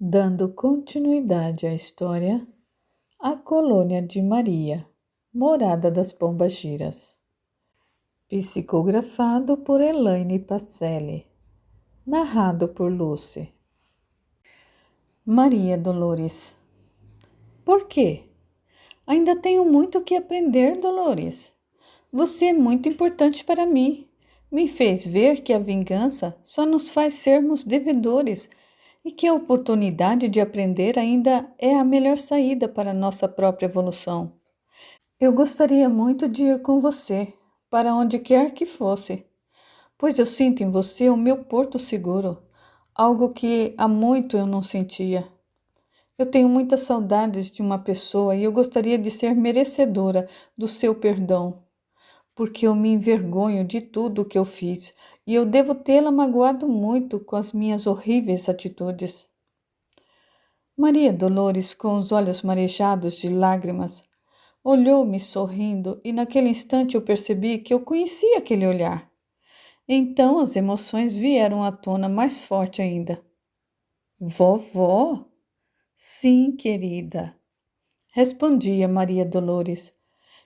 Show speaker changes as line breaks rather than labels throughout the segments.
Dando continuidade à história, a colônia de Maria, Morada das Pombagiras. Psicografado por Elaine Pacelli. Narrado por Lucy. Maria Dolores. Por quê? Ainda tenho muito que aprender, Dolores. Você é muito importante para mim. Me fez ver que a vingança só nos faz sermos devedores e que a oportunidade de aprender ainda é a melhor saída para a nossa própria evolução. Eu gostaria muito de ir com você, para onde quer que fosse, pois eu sinto em você o meu porto seguro, algo que há muito eu não sentia. Eu tenho muitas saudades de uma pessoa e eu gostaria de ser merecedora do seu perdão, porque eu me envergonho de tudo o que eu fiz e eu devo tê-la magoado muito com as minhas horríveis atitudes. Maria Dolores, com os olhos marejados de lágrimas, olhou-me sorrindo e naquele instante eu percebi que eu conhecia aquele olhar. Então as emoções vieram à tona mais forte ainda. Vovó? Sim, querida, respondia Maria Dolores,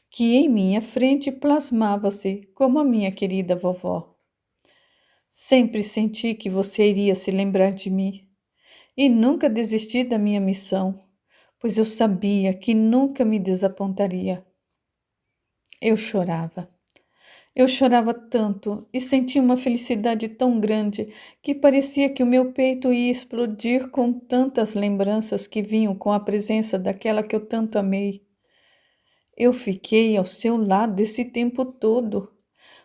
que em minha frente plasmava-se como a minha querida vovó. Sempre senti que você iria se lembrar de mim e nunca desisti da minha missão, pois eu sabia que nunca me desapontaria. Eu chorava. Eu chorava tanto e sentia uma felicidade tão grande que parecia que o meu peito ia explodir com tantas lembranças que vinham com a presença daquela que eu tanto amei. Eu fiquei ao seu lado esse tempo todo.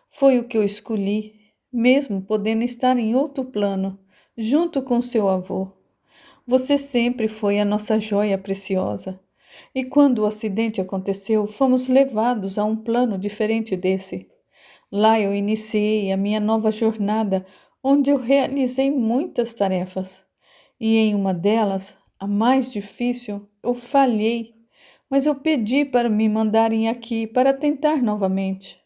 Foi o que eu escolhi, mesmo podendo estar em outro plano, junto com seu avô. Você sempre foi a nossa joia preciosa. E quando o acidente aconteceu, fomos levados a um plano diferente desse. Lá eu iniciei a minha nova jornada, onde eu realizei muitas tarefas. E em uma delas, a mais difícil, eu falhei, mas eu pedi para me mandarem aqui para tentar novamente.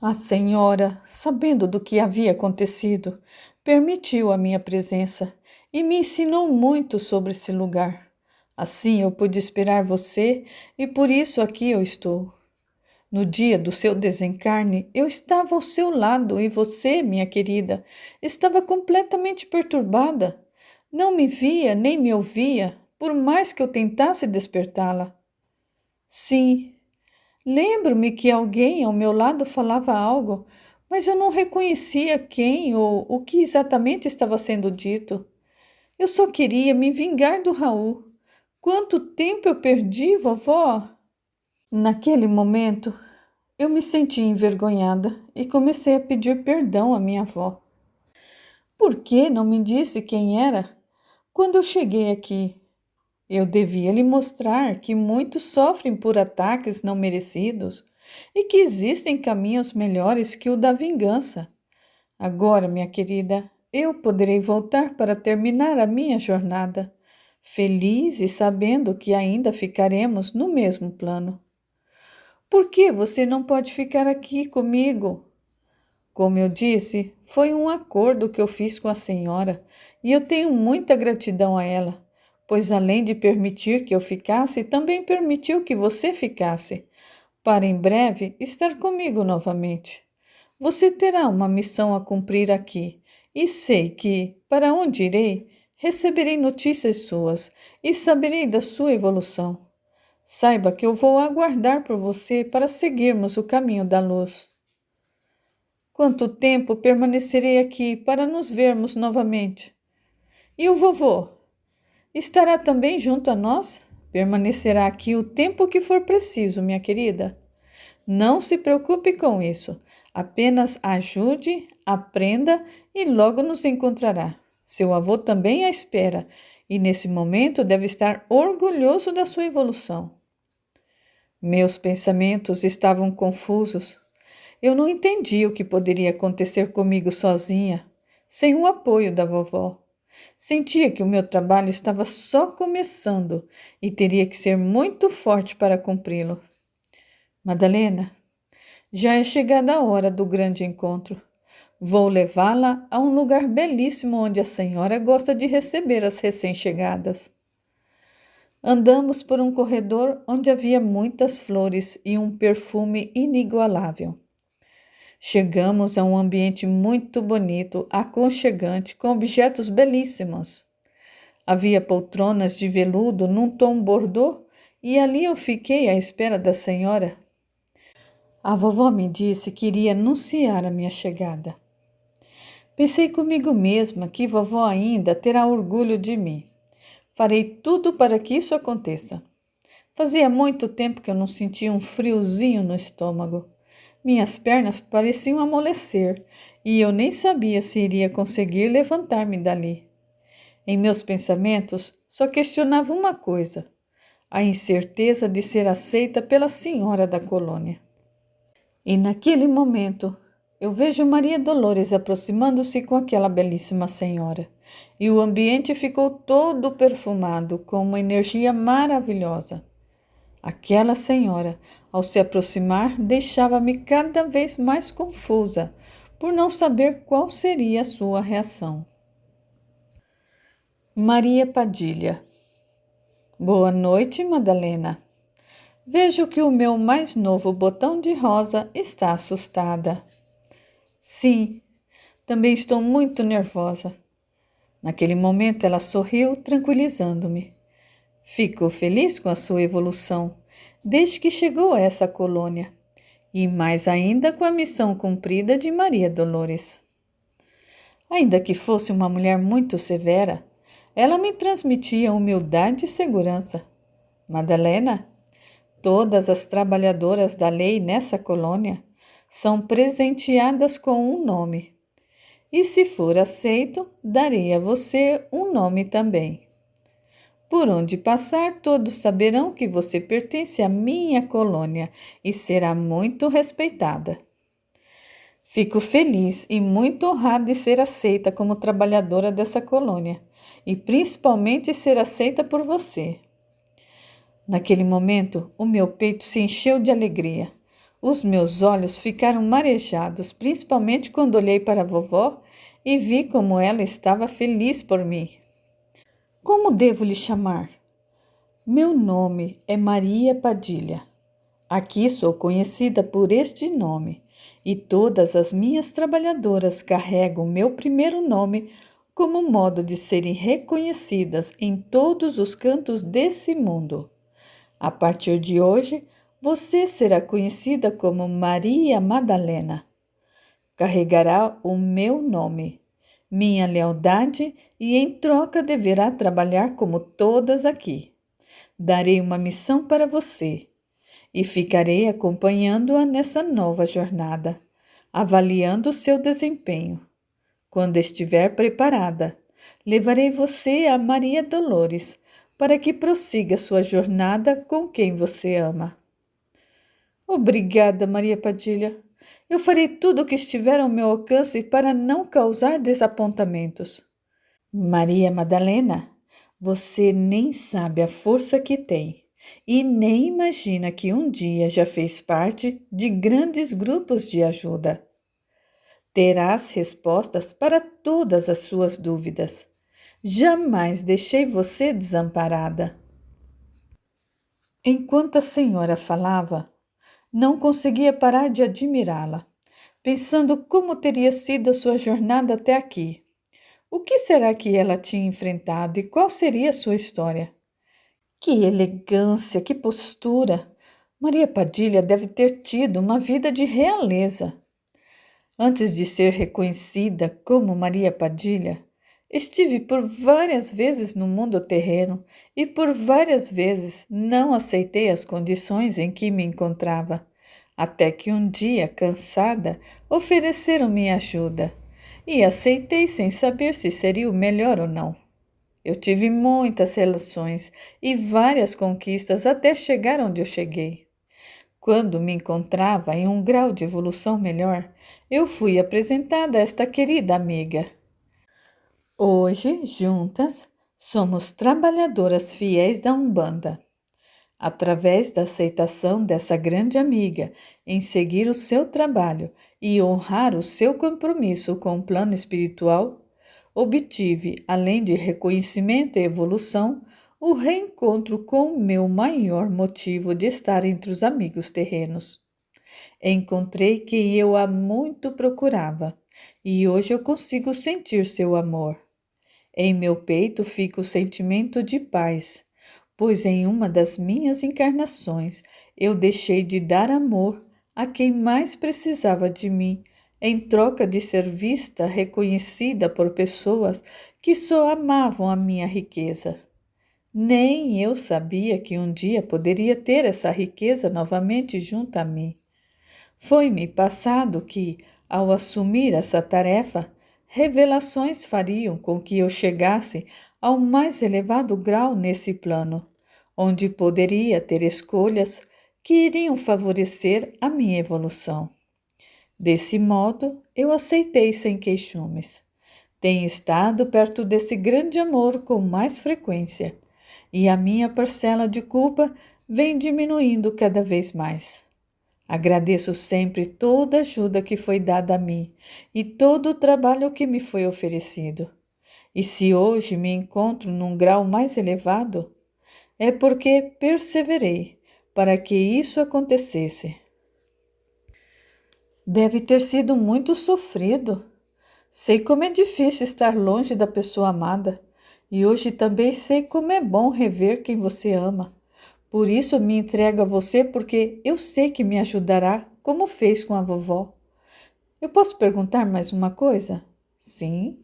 A senhora, sabendo do que havia acontecido, permitiu a minha presença e me ensinou muito sobre esse lugar. Assim eu pude esperar você e por isso aqui eu estou. No dia do seu desencarne, eu estava ao seu lado e você, minha querida, estava completamente perturbada. Não me via nem me ouvia, por mais que eu tentasse despertá-la. Sim, lembro-me que alguém ao meu lado falava algo, mas eu não reconhecia quem ou o que exatamente estava sendo dito. Eu só queria me vingar do Raul. Quanto tempo eu perdi, vovó? Naquele momento, eu me senti envergonhada e comecei a pedir perdão à minha avó. Por que não me disse quem era? Quando eu cheguei aqui, eu devia lhe mostrar que muitos sofrem por ataques não merecidos e que existem caminhos melhores que o da vingança. Agora, minha querida, eu poderei voltar para terminar a minha jornada, feliz e sabendo que ainda ficaremos no mesmo plano. Por que você não pode ficar aqui comigo? Como eu disse, foi um acordo que eu fiz com a senhora e eu tenho muita gratidão a ela, pois além de permitir que eu ficasse, também permitiu que você ficasse, para em breve estar comigo novamente. Você terá uma missão a cumprir aqui e sei que, para onde irei, receberei notícias suas e saberei da sua evolução. Saiba que eu vou aguardar por você para seguirmos o caminho da luz. Quanto tempo permanecerei aqui para nos vermos novamente? E o vovô? Estará também junto a nós? Permanecerá aqui o tempo que for preciso, minha querida. Não se preocupe com isso. Apenas ajude, aprenda e logo nos encontrará. Seu avô também a espera e nesse momento deve estar orgulhoso da sua evolução. Meus pensamentos estavam confusos. Eu não entendia o que poderia acontecer comigo sozinha, sem o apoio da vovó. Sentia que o meu trabalho estava só começando e teria que ser muito forte para cumpri-lo. Madalena, já é chegada a hora do grande encontro. Vou levá-la a um lugar belíssimo onde a senhora gosta de receber as recém-chegadas. Andamos por um corredor onde havia muitas flores e um perfume inigualável. Chegamos a um ambiente muito bonito, aconchegante, com objetos belíssimos. Havia poltronas de veludo num tom bordô e ali eu fiquei à espera da senhora. A vovó me disse que iria anunciar a minha chegada. Pensei comigo mesma que vovó ainda terá orgulho de mim. Farei tudo para que isso aconteça. Fazia muito tempo que eu não sentia um friozinho no estômago. Minhas pernas pareciam amolecer e eu nem sabia se iria conseguir levantar-me dali. Em meus pensamentos, só questionava uma coisa: a incerteza de ser aceita pela senhora da colônia. E naquele momento, eu vejo Maria Dolores aproximando-se com aquela belíssima senhora, e o ambiente ficou todo perfumado com uma energia maravilhosa. Aquela senhora, ao se aproximar, deixava-me cada vez mais confusa, por não saber qual seria a sua reação. Maria Padilha. Boa noite, Madalena. Vejo que o meu mais novo botão de rosa está assustada. Sim, também estou muito nervosa. Naquele momento ela sorriu, tranquilizando-me. Fico feliz com a sua evolução, desde que chegou a essa colônia, e mais ainda com a missão cumprida de Maria Dolores. Ainda que fosse uma mulher muito severa, ela me transmitia humildade e segurança. Madalena, todas as trabalhadoras da lei nessa colônia são presenteadas com um nome. E se for aceito, darei a você um nome também. Por onde passar, todos saberão que você pertence à minha colônia e será muito respeitada. Fico feliz e muito honrada de ser aceita como trabalhadora dessa colônia, e principalmente ser aceita por você. Naquele momento, o meu peito se encheu de alegria. Os meus olhos ficaram marejados, principalmente quando olhei para a vovó e vi como ela estava feliz por mim. Como devo lhe chamar? Meu nome é Maria Padilha. Aqui sou conhecida por este nome e todas as minhas trabalhadoras carregam meu primeiro nome como modo de serem reconhecidas em todos os cantos desse mundo. A partir de hoje, você será conhecida como Maria Madalena. Carregará o meu nome, minha lealdade e em troca deverá trabalhar como todas aqui. Darei uma missão para você e ficarei acompanhando-a nessa nova jornada, avaliando o seu desempenho. Quando estiver preparada, levarei você a Maria Dolores para que prossiga sua jornada com quem você ama. Obrigada, Maria Padilha. Eu farei tudo o que estiver ao meu alcance para não causar desapontamentos. Maria Madalena, você nem sabe a força que tem e nem imagina que um dia já fez parte de grandes grupos de ajuda. Terás respostas para todas as suas dúvidas. Jamais deixei você desamparada. Enquanto a senhora falava, não conseguia parar de admirá-la, pensando como teria sido a sua jornada até aqui. O que será que ela tinha enfrentado e qual seria a sua história? Que elegância, que postura! Maria Padilha deve ter tido uma vida de realeza. Antes de ser reconhecida como Maria Padilha, estive por várias vezes no mundo terreno e por várias vezes não aceitei as condições em que me encontrava, até que um dia, cansada, ofereceram-me ajuda e aceitei sem saber se seria o melhor ou não. Eu tive muitas relações e várias conquistas até chegar onde eu cheguei. Quando me encontrava em um grau de evolução melhor, eu fui apresentada a esta querida amiga. Hoje, juntas, somos trabalhadoras fiéis da Umbanda. Através da aceitação dessa grande amiga em seguir o seu trabalho e honrar o seu compromisso com o plano espiritual, obtive, além de reconhecimento e evolução, o reencontro com o meu maior motivo de estar entre os amigos terrenos. Encontrei quem eu há muito procurava, e hoje eu consigo sentir seu amor. Em meu peito fica o sentimento de paz, pois em uma das minhas encarnações eu deixei de dar amor a quem mais precisava de mim, em troca de ser vista, reconhecida por pessoas que só amavam a minha riqueza. Nem eu sabia que um dia poderia ter essa riqueza novamente junto a mim. Foi-me passado que, ao assumir essa tarefa, revelações fariam com que eu chegasse ao mais elevado grau nesse plano, onde poderia ter escolhas que iriam favorecer a minha evolução. Desse modo, eu aceitei sem queixumes. Tenho estado perto desse grande amor com mais frequência, e a minha parcela de culpa vem diminuindo cada vez mais. Agradeço sempre toda a ajuda que foi dada a mim e todo o trabalho que me foi oferecido. E se hoje me encontro num grau mais elevado, é porque perseverei para que isso acontecesse. Deve ter sido muito sofrido. Sei como é difícil estar longe da pessoa amada, e hoje também sei como é bom rever quem você ama. Por isso me entrego a você, porque eu sei que me ajudará, como fez com a vovó. Eu posso perguntar mais uma coisa? Sim.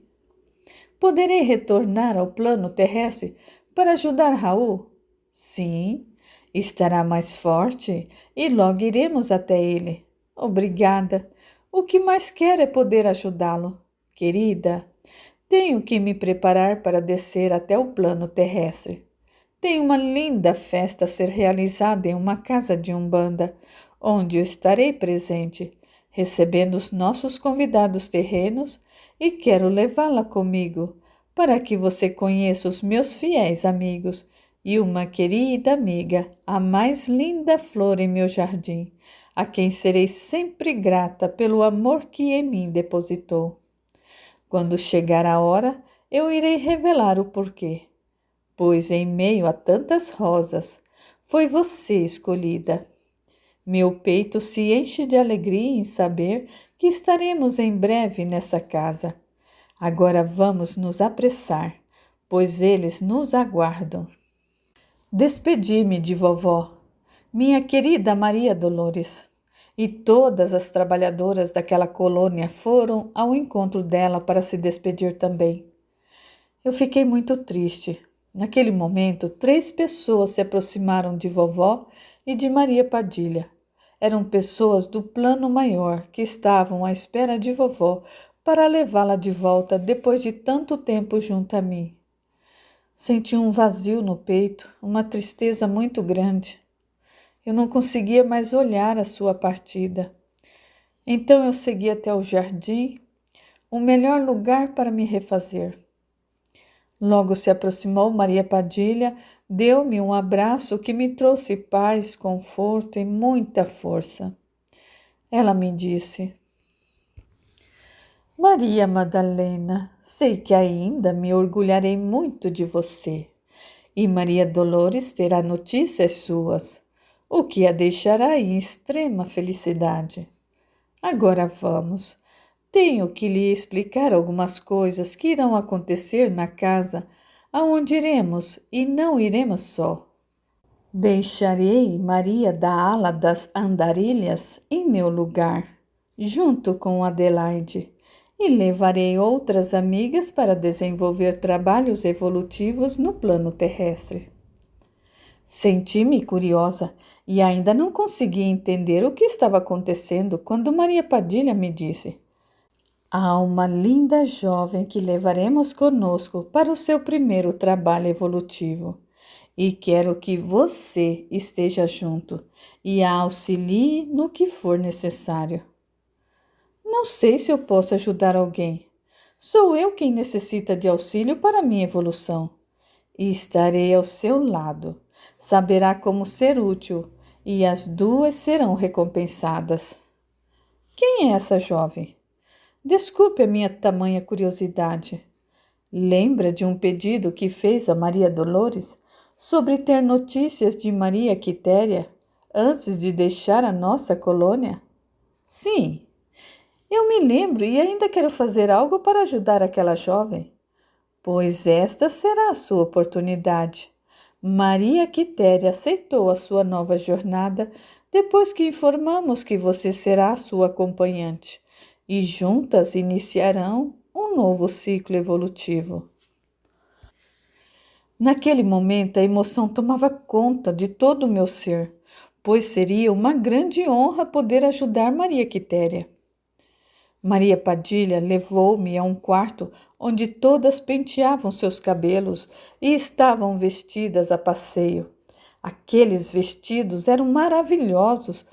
Poderei retornar ao plano terrestre para ajudar Raul? Sim. Estará mais forte e logo iremos até ele. Obrigada. O que mais quero é poder ajudá-lo. Querida, tenho que me preparar para descer até o plano terrestre. Tem uma linda festa a ser realizada em uma casa de umbanda, onde eu estarei presente, recebendo os nossos convidados terrenos, e quero levá-la comigo, para que você conheça os meus fiéis amigos e uma querida amiga, a mais linda flor em meu jardim, a quem serei sempre grata pelo amor que em mim depositou. Quando chegar a hora, eu irei revelar o porquê. Pois em meio a tantas rosas, foi você escolhida. Meu peito se enche de alegria em saber que estaremos em breve nessa casa. Agora vamos nos apressar, pois eles nos aguardam. Despedi-me de vovó, minha querida Maria Dolores, e todas as trabalhadoras daquela colônia foram ao encontro dela para se despedir também. Eu fiquei muito triste. Naquele momento, 3 pessoas se aproximaram de vovó e de Maria Padilha. Eram pessoas do plano maior que estavam à espera de vovó para levá-la de volta depois de tanto tempo junto a mim. Senti um vazio no peito, uma tristeza muito grande. Eu não conseguia mais olhar a sua partida. Então eu segui até o jardim, o melhor lugar para me refazer. Logo se aproximou Maria Padilha, deu-me um abraço que me trouxe paz, conforto e muita força. Ela me disse: Maria Madalena, sei que ainda me orgulharei muito de você, e Maria Dolores terá notícias suas, o que a deixará em extrema felicidade. Agora vamos. Tenho que lhe explicar algumas coisas que irão acontecer na casa aonde iremos, e não iremos só. Deixarei Maria da ala das andarilhas em meu lugar, junto com Adelaide, e levarei outras amigas para desenvolver trabalhos evolutivos no plano terrestre. Senti-me curiosa e ainda não consegui entender o que estava acontecendo quando Maria Padilha me disse: há uma linda jovem que levaremos conosco para o seu primeiro trabalho evolutivo, e quero que você esteja junto e a auxilie no que for necessário. Não sei se eu posso ajudar alguém. Sou eu quem necessita de auxílio para minha evolução, e estarei ao seu lado, saberá como ser útil, e as duas serão recompensadas. Quem é essa jovem? Desculpe a minha tamanha curiosidade. Lembra de um pedido que fez a Maria Dolores sobre ter notícias de Maria Quitéria antes de deixar a nossa colônia? Sim, eu me lembro e ainda quero fazer algo para ajudar aquela jovem, pois esta será a sua oportunidade. Maria Quitéria aceitou a sua nova jornada depois que informamos que você será a sua acompanhante e juntas iniciarão um novo ciclo evolutivo. Naquele momento, a emoção tomava conta de todo o meu ser, pois seria uma grande honra poder ajudar Maria Quitéria. Maria Padilha levou-me a um quarto onde todas penteavam seus cabelos e estavam vestidas a passeio. Aqueles vestidos eram maravilhosos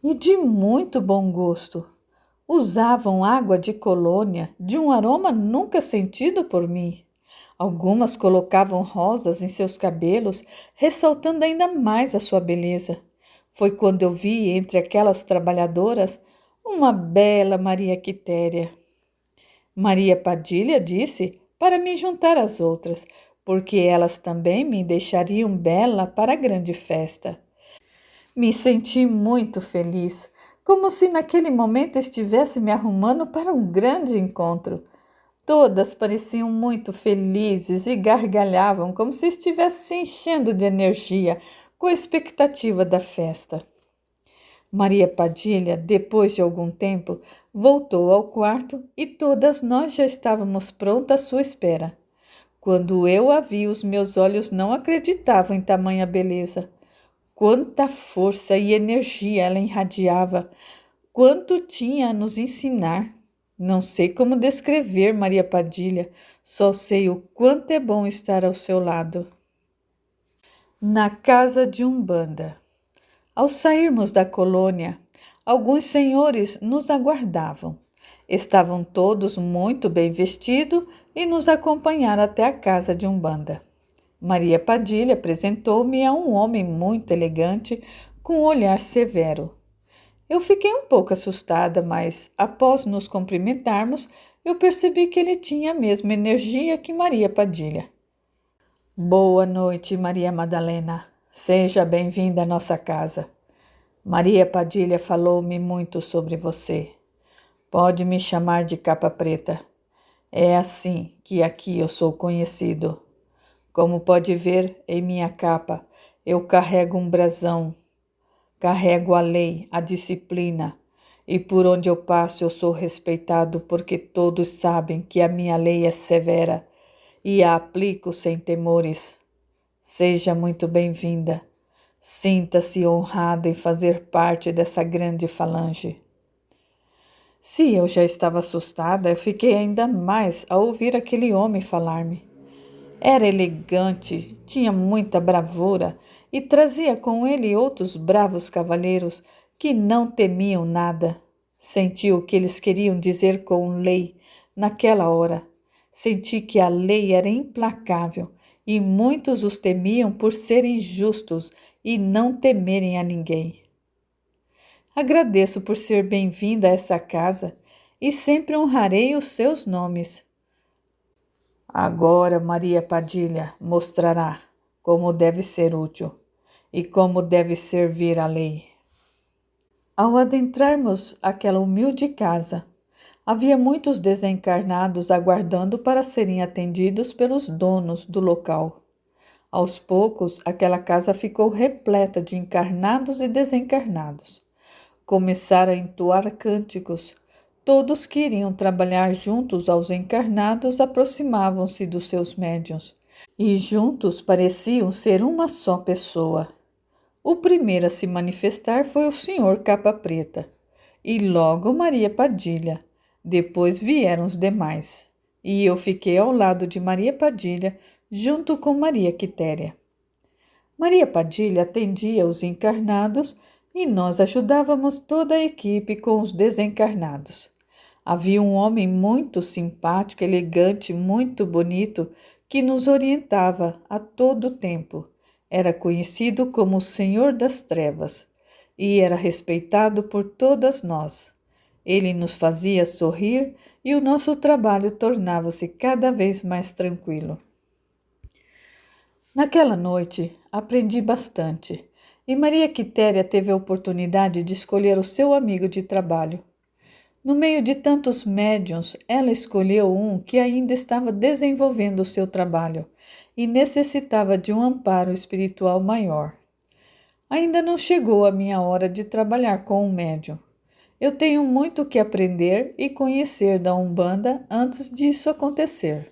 e de muito bom gosto. Usavam água de colônia de um aroma nunca sentido por mim. Algumas colocavam rosas em seus cabelos, ressaltando ainda mais a sua beleza. Foi quando eu vi entre aquelas trabalhadoras uma bela Maria Quitéria. Maria Padilha disse para me juntar às outras, porque elas também me deixariam bela para a grande festa. Me senti muito feliz, como se naquele momento estivesse me arrumando para um grande encontro. Todas pareciam muito felizes e gargalhavam como se estivessem se enchendo de energia com a expectativa da festa. Maria Padilha, depois de algum tempo, voltou ao quarto e todas nós já estávamos prontas à sua espera. Quando eu a vi, os meus olhos não acreditavam em tamanha beleza. Quanta força e energia ela irradiava! Quanto tinha a nos ensinar! Não sei como descrever Maria Padilha, só sei o quanto é bom estar ao seu lado. Na casa de Umbanda. Ao sairmos da colônia, alguns senhores nos aguardavam. Estavam todos muito bem vestidos e nos acompanharam até a casa de Umbanda. Maria Padilha apresentou-me a um homem muito elegante, com um olhar severo. Eu fiquei um pouco assustada, mas, após nos cumprimentarmos, eu percebi que ele tinha a mesma energia que Maria Padilha. Boa noite, Maria Madalena. Seja bem-vinda à nossa casa. Maria Padilha falou-me muito sobre você. Pode me chamar de Capa Preta. É assim que aqui eu sou conhecido. Como pode ver em minha capa, eu carrego um brasão. Carrego a lei, a disciplina, e por onde eu passo eu sou respeitado porque todos sabem que a minha lei é severa e a aplico sem temores. Seja muito bem-vinda. Sinta-se honrada em fazer parte dessa grande falange. Se eu já estava assustada, eu fiquei ainda mais ao ouvir aquele homem falar-me. Era elegante, tinha muita bravura e trazia com ele outros bravos cavalheiros que não temiam nada. Senti o que eles queriam dizer com lei naquela hora. Senti que a lei era implacável e muitos os temiam por serem justos e não temerem a ninguém. Agradeço por ser bem-vinda a essa casa e sempre honrarei os seus nomes. Agora Maria Padilha mostrará como deve ser útil e como deve servir a lei. Ao adentrarmos aquela humilde casa, havia muitos desencarnados aguardando para serem atendidos pelos donos do local. Aos poucos, aquela casa ficou repleta de encarnados e desencarnados. Começaram a entoar cânticos. Todos que iriam trabalhar juntos aos encarnados aproximavam-se dos seus médiuns, e juntos pareciam ser uma só pessoa. O primeiro a se manifestar foi o senhor Capa Preta, e logo Maria Padilha. Depois vieram os demais, e eu fiquei ao lado de Maria Padilha, junto com Maria Quitéria. Maria Padilha atendia os encarnados e nós ajudávamos toda a equipe com os desencarnados. Havia um homem muito simpático, elegante, muito bonito, que nos orientava a todo tempo. Era conhecido como o Senhor das Trevas e era respeitado por todas nós. Ele nos fazia sorrir e o nosso trabalho tornava-se cada vez mais tranquilo. Naquela noite, aprendi bastante e Maria Quitéria teve a oportunidade de escolher o seu amigo de trabalho. No meio de tantos médiuns, ela escolheu um que ainda estava desenvolvendo o seu trabalho e necessitava de um amparo espiritual maior. Ainda não chegou a minha hora de trabalhar com um médium. Eu tenho muito que aprender e conhecer da Umbanda antes disso acontecer.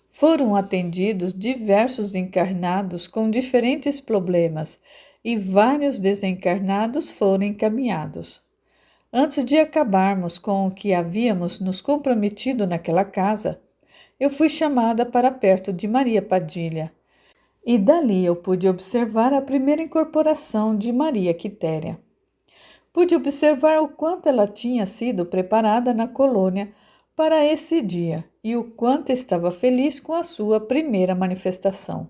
Foram atendidos diversos encarnados com diferentes problemas e vários desencarnados foram encaminhados. Antes de acabarmos com o que havíamos nos comprometido naquela casa, eu fui chamada para perto de Maria Padilha, e dali eu pude observar a primeira incorporação de Maria Quitéria. Pude observar o quanto ela tinha sido preparada na colônia para esse dia e o quanto estava feliz com a sua primeira manifestação.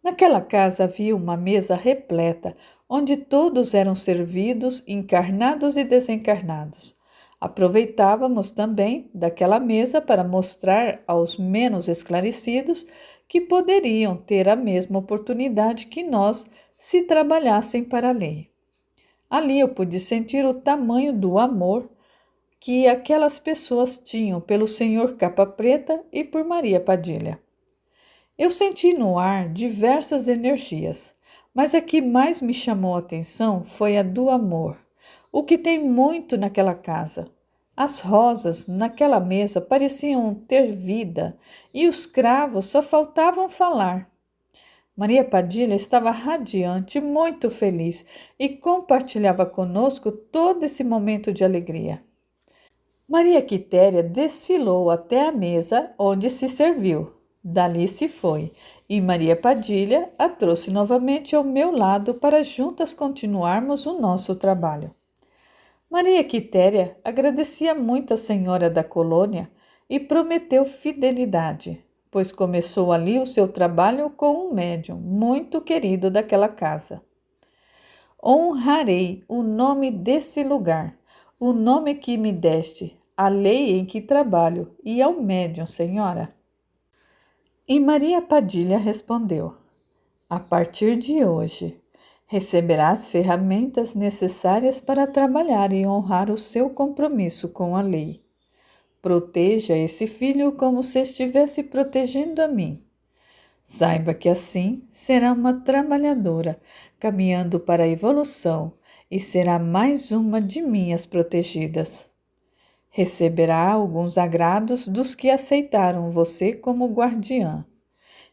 Naquela casa havia uma mesa repleta, onde todos eram servidos, encarnados e desencarnados. Aproveitávamos também daquela mesa para mostrar aos menos esclarecidos que poderiam ter a mesma oportunidade que nós se trabalhassem para a lei. Ali eu pude sentir o tamanho do amor que aquelas pessoas tinham pelo Senhor Capa Preta e por Maria Padilha. Eu senti no ar diversas energias, mas a que mais me chamou a atenção foi a do amor, o que tem muito naquela casa. As rosas naquela mesa pareciam ter vida e os cravos só faltavam falar. Maria Padilha estava radiante, muito feliz e compartilhava conosco todo esse momento de alegria. Maria Quitéria desfilou até a mesa onde se serviu. Dali se foi, e Maria Padilha a trouxe novamente ao meu lado para juntas continuarmos o nosso trabalho. Maria Quitéria agradecia muito a senhora da colônia e prometeu fidelidade, pois começou ali o seu trabalho com um médium muito querido daquela casa. Honrarei o nome desse lugar, o nome que me deste, a lei em que trabalho e ao médium, senhora. E Maria Padilha respondeu: a partir de hoje, receberás ferramentas necessárias para trabalhar e honrar o seu compromisso com a lei. Proteja esse filho como se estivesse protegendo a mim. Saiba que assim será uma trabalhadora, caminhando para a evolução e será mais uma de minhas protegidas. Receberá alguns agrados dos que aceitaram você como guardiã.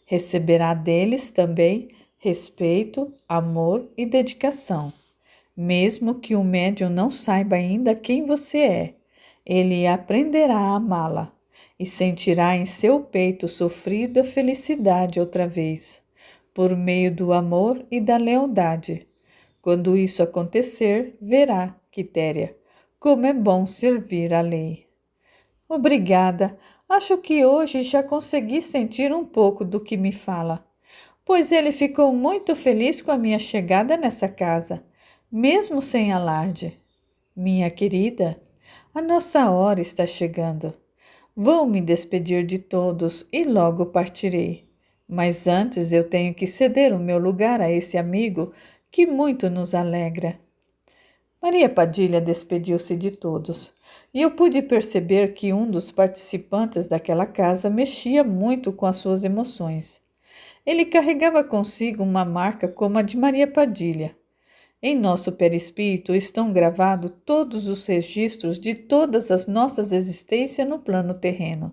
Receberá deles também respeito, amor e dedicação. Mesmo que o médium não saiba ainda quem você é, ele aprenderá a amá-la e sentirá em seu peito sofrido a felicidade outra vez, por meio do amor e da lealdade. Quando isso acontecer, verá, Quitéria, como é bom servir a lei. Obrigada. Acho que hoje já consegui sentir um pouco do que me fala, pois ele ficou muito feliz com a minha chegada nessa casa, mesmo sem alarde. Minha querida, a nossa hora está chegando. Vou me despedir de todos e logo partirei. Mas antes eu tenho que ceder o meu lugar a esse amigo que muito nos alegra. Maria Padilha despediu-se de todos, e eu pude perceber que um dos participantes daquela casa mexia muito com as suas emoções. Ele carregava consigo uma marca como a de Maria Padilha. Em nosso perispírito estão gravados todos os registros de todas as nossas existências no plano terreno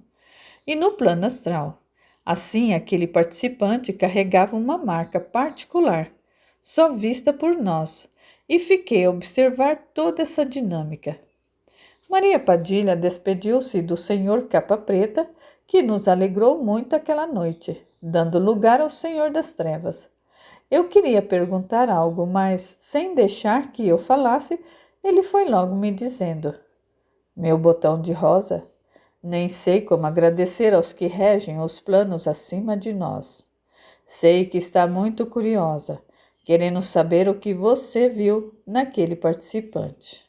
e no plano astral. Assim, aquele participante carregava uma marca particular, só vista por nós, e fiquei a observar toda essa dinâmica. Maria Padilha despediu-se do senhor Capa Preta, que nos alegrou muito aquela noite, dando lugar ao Senhor das Trevas. Eu queria perguntar algo, mas, sem deixar que eu falasse, ele foi logo me dizendo: meu botão de rosa, nem sei como agradecer aos que regem os planos acima de nós. Sei que está muito curiosa, querendo saber o que você viu naquele participante.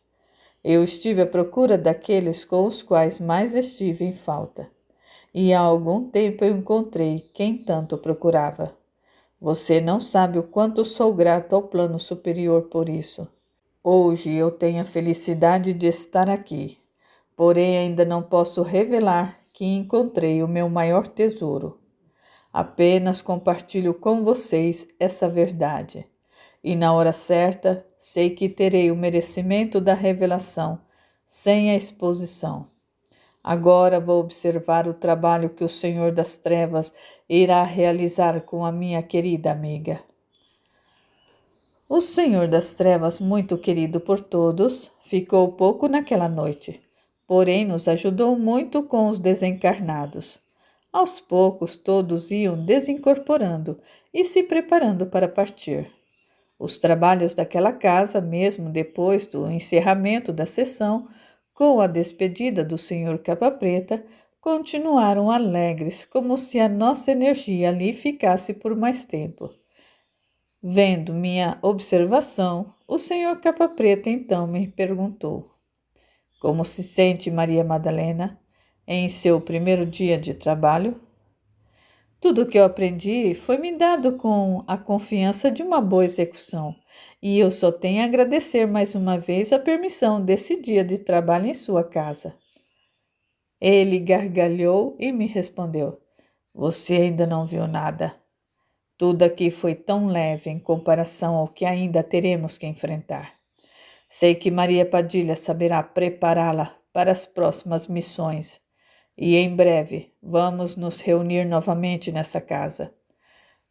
Eu estive à procura daqueles com os quais mais estive em falta, e há algum tempo eu encontrei quem tanto procurava. Você não sabe o quanto sou grato ao plano superior por isso. Hoje eu tenho a felicidade de estar aqui, porém ainda não posso revelar que encontrei o meu maior tesouro. Apenas compartilho com vocês essa verdade, e na hora certa sei que terei o merecimento da revelação, sem a exposição. Agora vou observar o trabalho que o Senhor das Trevas irá realizar com a minha querida amiga. O Senhor das Trevas, muito querido por todos, ficou pouco naquela noite, porém nos ajudou muito com os desencarnados. Aos poucos todos iam desincorporando e se preparando para partir. Os trabalhos daquela casa, mesmo depois do encerramento da sessão, com a despedida do Sr. Capa Preta, continuaram alegres, como se a nossa energia ali ficasse por mais tempo. Vendo minha observação, o Sr. Capa Preta então me perguntou: Como se sente Maria Madalena em seu primeiro dia de trabalho? Tudo o que eu aprendi foi me dado com a confiança de uma boa execução, e eu só tenho a agradecer mais uma vez a permissão desse dia de trabalho em sua casa. Ele gargalhou e me respondeu: Você ainda não viu nada. Tudo aqui foi tão leve em comparação ao que ainda teremos que enfrentar. Sei que Maria Padilha saberá prepará-la para as próximas missões. E em breve vamos nos reunir novamente nessa casa.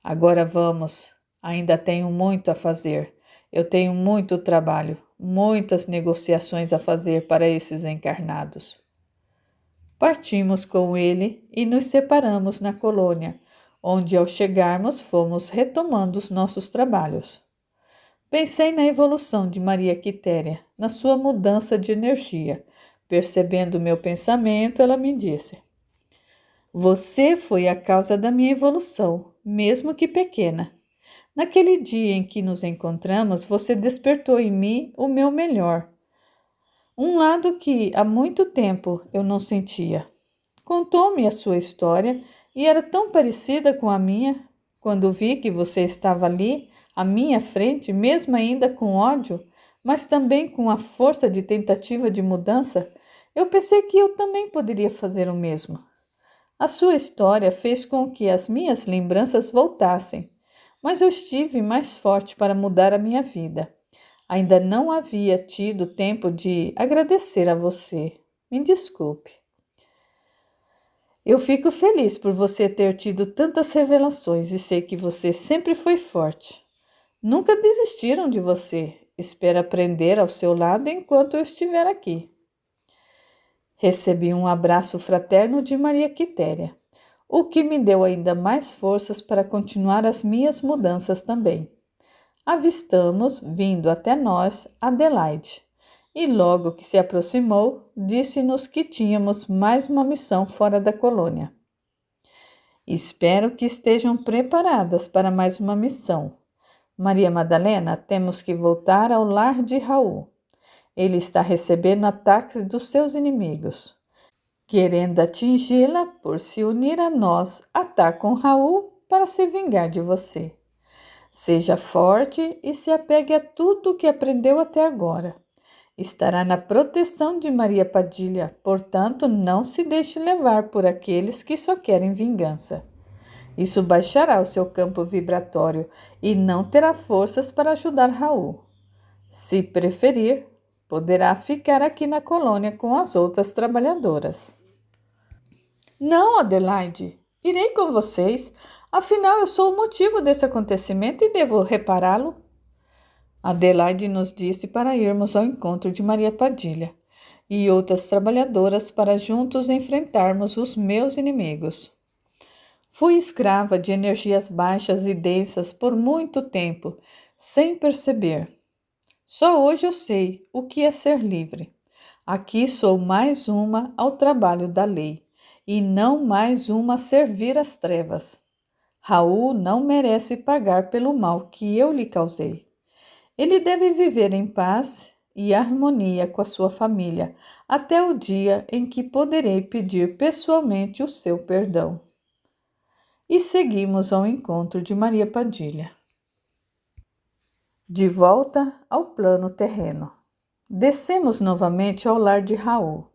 Agora vamos, ainda tenho muito a fazer. Eu tenho muito trabalho, muitas negociações a fazer para esses encarnados. Partimos com ele e nos separamos na colônia, onde ao chegarmos fomos retomando os nossos trabalhos. Pensei na evolução de Maria Quitéria, na sua mudança de energia. Percebendo meu pensamento, ela me disse: Você foi a causa da minha evolução, mesmo que pequena. Naquele dia em que nos encontramos, você despertou em mim o meu melhor, um lado que há muito tempo eu não sentia. Contou-me a sua história e era tão parecida com a minha. Quando vi que você estava ali, à minha frente, mesmo ainda com ódio, mas também com a força de tentativa de mudança, eu pensei que eu também poderia fazer o mesmo. A sua história fez com que as minhas lembranças voltassem, mas eu estive mais forte para mudar a minha vida. Ainda não havia tido tempo de agradecer a você. Me desculpe. Eu fico feliz por você ter tido tantas revelações e sei que você sempre foi forte. Nunca desistiram de você. Espero aprender ao seu lado enquanto eu estiver aqui. Recebi um abraço fraterno de Maria Quitéria, o que me deu ainda mais forças para continuar as minhas mudanças também. Avistamos, vindo até nós, Adelaide, e logo que se aproximou, disse-nos que tínhamos mais uma missão fora da colônia. Espero que estejam preparadas para mais uma missão. Maria Madalena, temos que voltar ao lar de Raul. Ele está recebendo ataques dos seus inimigos. Querendo atingi-la por se unir a nós, atacam Raul para se vingar de você. Seja forte e se apegue a tudo o que aprendeu até agora. Estará na proteção de Maria Padilha, portanto, não se deixe levar por aqueles que só querem vingança. Isso baixará o seu campo vibratório e não terá forças para ajudar Raul. Se preferir, poderá ficar aqui na colônia com as outras trabalhadoras. Não, Adelaide, irei com vocês. Afinal, eu sou o motivo desse acontecimento e devo repará-lo. Adelaide nos disse para irmos ao encontro de Maria Padilha e outras trabalhadoras para juntos enfrentarmos os meus inimigos. Fui escrava de energias baixas e densas por muito tempo, sem perceber. Só hoje eu sei o que é ser livre. Aqui sou mais uma ao trabalho da lei, e não mais uma a servir às trevas. Raul não merece pagar pelo mal que eu lhe causei. Ele deve viver em paz e harmonia com a sua família, até o dia em que poderei pedir pessoalmente o seu perdão. E seguimos ao encontro de Maria Padilha. De volta ao plano terreno. Descemos novamente ao lar de Raul,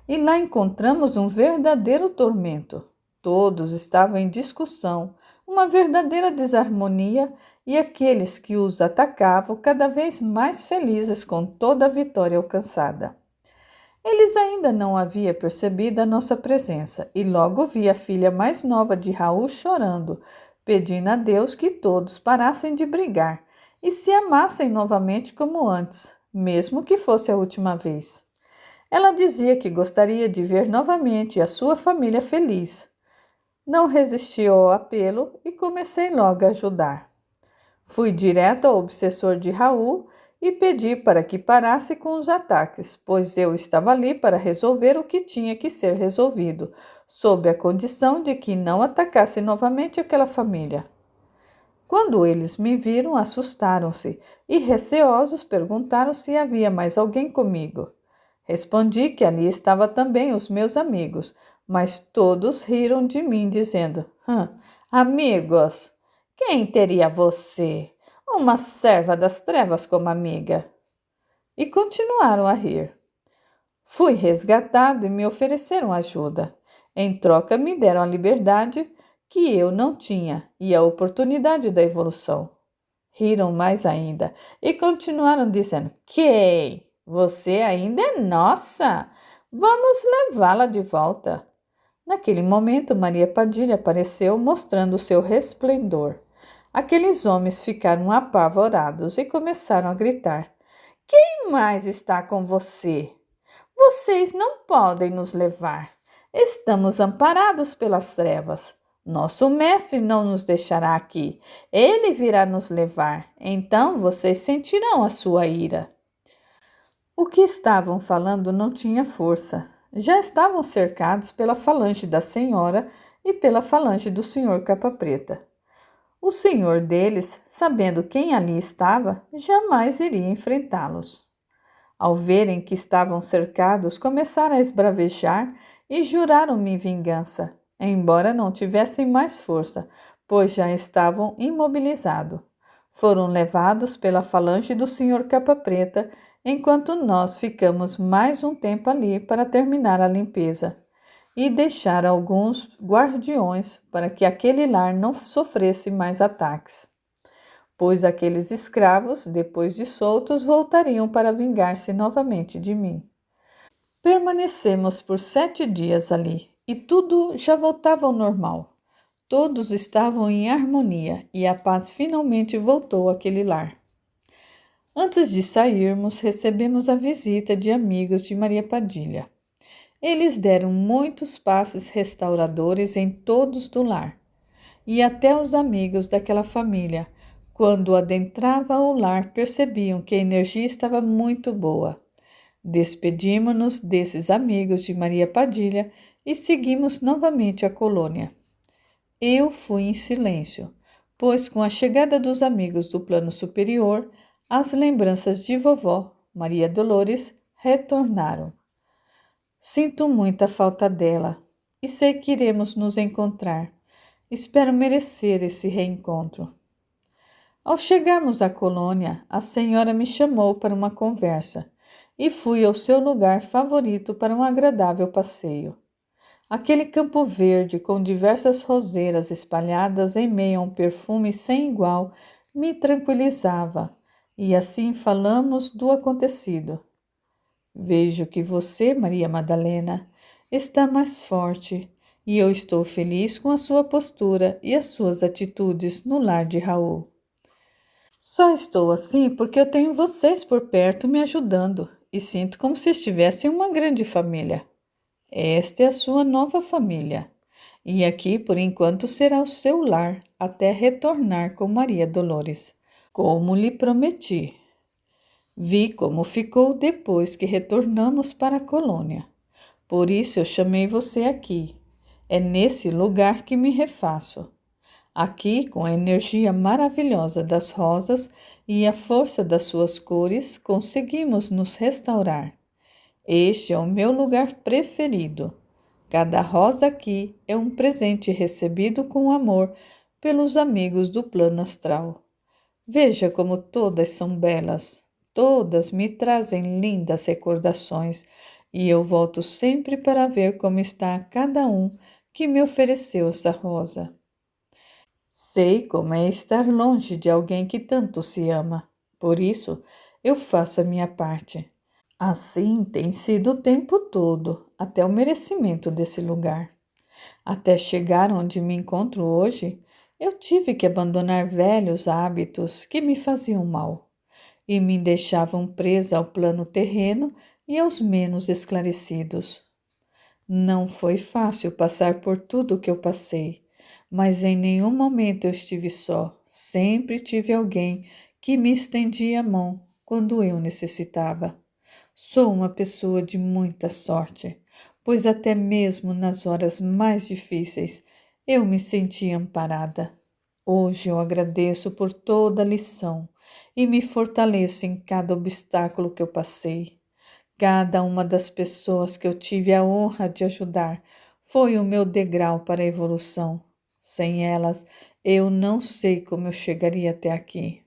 e lá encontramos um verdadeiro tormento. Todos estavam em discussão, uma verdadeira desarmonia, e aqueles que os atacavam cada vez mais felizes com toda a vitória alcançada. Eles ainda não haviam percebido a nossa presença, e logo vi a filha mais nova de Raul chorando, pedindo a Deus que todos parassem de brigar e se amassem novamente como antes, mesmo que fosse a última vez. Ela dizia que gostaria de ver novamente a sua família feliz. Não resisti ao apelo e comecei logo a ajudar. Fui direto ao obsessor de Raul e pedi para que parasse com os ataques, pois eu estava ali para resolver o que tinha que ser resolvido, sob a condição de que não atacasse novamente aquela família. Quando eles me viram, assustaram-se e, receosos, perguntaram se havia mais alguém comigo. Respondi que ali estavam também os meus amigos, mas todos riram de mim, dizendo: amigos, quem teria você, uma serva das trevas como amiga? E continuaram a rir. Fui resgatado e me ofereceram ajuda. Em troca, me deram a liberdade que eu não tinha e a oportunidade da evolução. Riram mais ainda e continuaram dizendo: Kay, você ainda é nossa! Vamos levá-la de volta. Naquele momento, Maria Padilha apareceu mostrando seu resplendor. Aqueles homens ficaram apavorados e começaram a gritar: Quem mais está com você? Vocês não podem nos levar. Estamos amparados pelas trevas. Nosso mestre não nos deixará aqui. Ele virá nos levar. Então vocês sentirão a sua ira. O que estavam falando não tinha força. Já estavam cercados pela falange da senhora e pela falange do senhor Capa Preta. O senhor deles, sabendo quem ali estava, jamais iria enfrentá-los. Ao verem que estavam cercados, começaram a esbravejar e juraram-me vingança, embora não tivessem mais força, pois já estavam imobilizados. Foram levados pela falange do senhor Capa Preta, enquanto nós ficamos mais um tempo ali para terminar a limpeza e deixar alguns guardiões para que aquele lar não sofresse mais ataques, pois aqueles escravos, depois de soltos, voltariam para vingar-se novamente de mim. Permanecemos por 7 dias ali e tudo já voltava ao normal. Todos estavam em harmonia e a paz finalmente voltou àquele lar. Antes de sairmos, recebemos a visita de amigos de Maria Padilha. Eles deram muitos passes restauradores em todos do lar, e até os amigos daquela família, quando adentrava o lar, percebiam que a energia estava muito boa. Despedimos-nos desses amigos de Maria Padilha e seguimos novamente a colônia. Eu fui em silêncio, pois com a chegada dos amigos do plano superior, as lembranças de vovó, Maria Dolores, retornaram. Sinto muita falta dela e sei que iremos nos encontrar. Espero merecer esse reencontro. Ao chegarmos à colônia, a senhora me chamou para uma conversa e fui ao seu lugar favorito para um agradável passeio. Aquele campo verde com diversas roseiras espalhadas em meio a um perfume sem igual me tranquilizava, e assim falamos do acontecido. Vejo que você, Maria Madalena, está mais forte e eu estou feliz com a sua postura e as suas atitudes no lar de Raul. Só estou assim porque eu tenho vocês por perto me ajudando e sinto como se estivessem uma grande família. Esta é a sua nova família, e aqui por enquanto será o seu lar até retornar com Maria Dolores, como lhe prometi. Vi como ficou depois que retornamos para a colônia. Por isso eu chamei você aqui. É nesse lugar que me refaço. Aqui, com a energia maravilhosa das rosas e a força das suas cores, conseguimos nos restaurar. Este é o meu lugar preferido. Cada rosa aqui é um presente recebido com amor pelos amigos do plano astral. Veja como todas são belas. Todas me trazem lindas recordações e eu volto sempre para ver como está cada um que me ofereceu essa rosa. Sei como é estar longe de alguém que tanto se ama. Por isso, eu faço a minha parte. Assim tem sido o tempo todo, até o merecimento desse lugar. Até chegar onde me encontro hoje, eu tive que abandonar velhos hábitos que me faziam mal e me deixavam presa ao plano terreno e aos menos esclarecidos. Não foi fácil passar por tudo o que eu passei, mas em nenhum momento eu estive só. Sempre tive alguém que me estendia a mão quando eu necessitava. Sou uma pessoa de muita sorte, pois até mesmo nas horas mais difíceis eu me senti amparada. Hoje eu agradeço por toda a lição e me fortaleço em cada obstáculo que eu passei. Cada uma das pessoas que eu tive a honra de ajudar foi o meu degrau para a evolução. Sem elas, eu não sei como eu chegaria até aqui.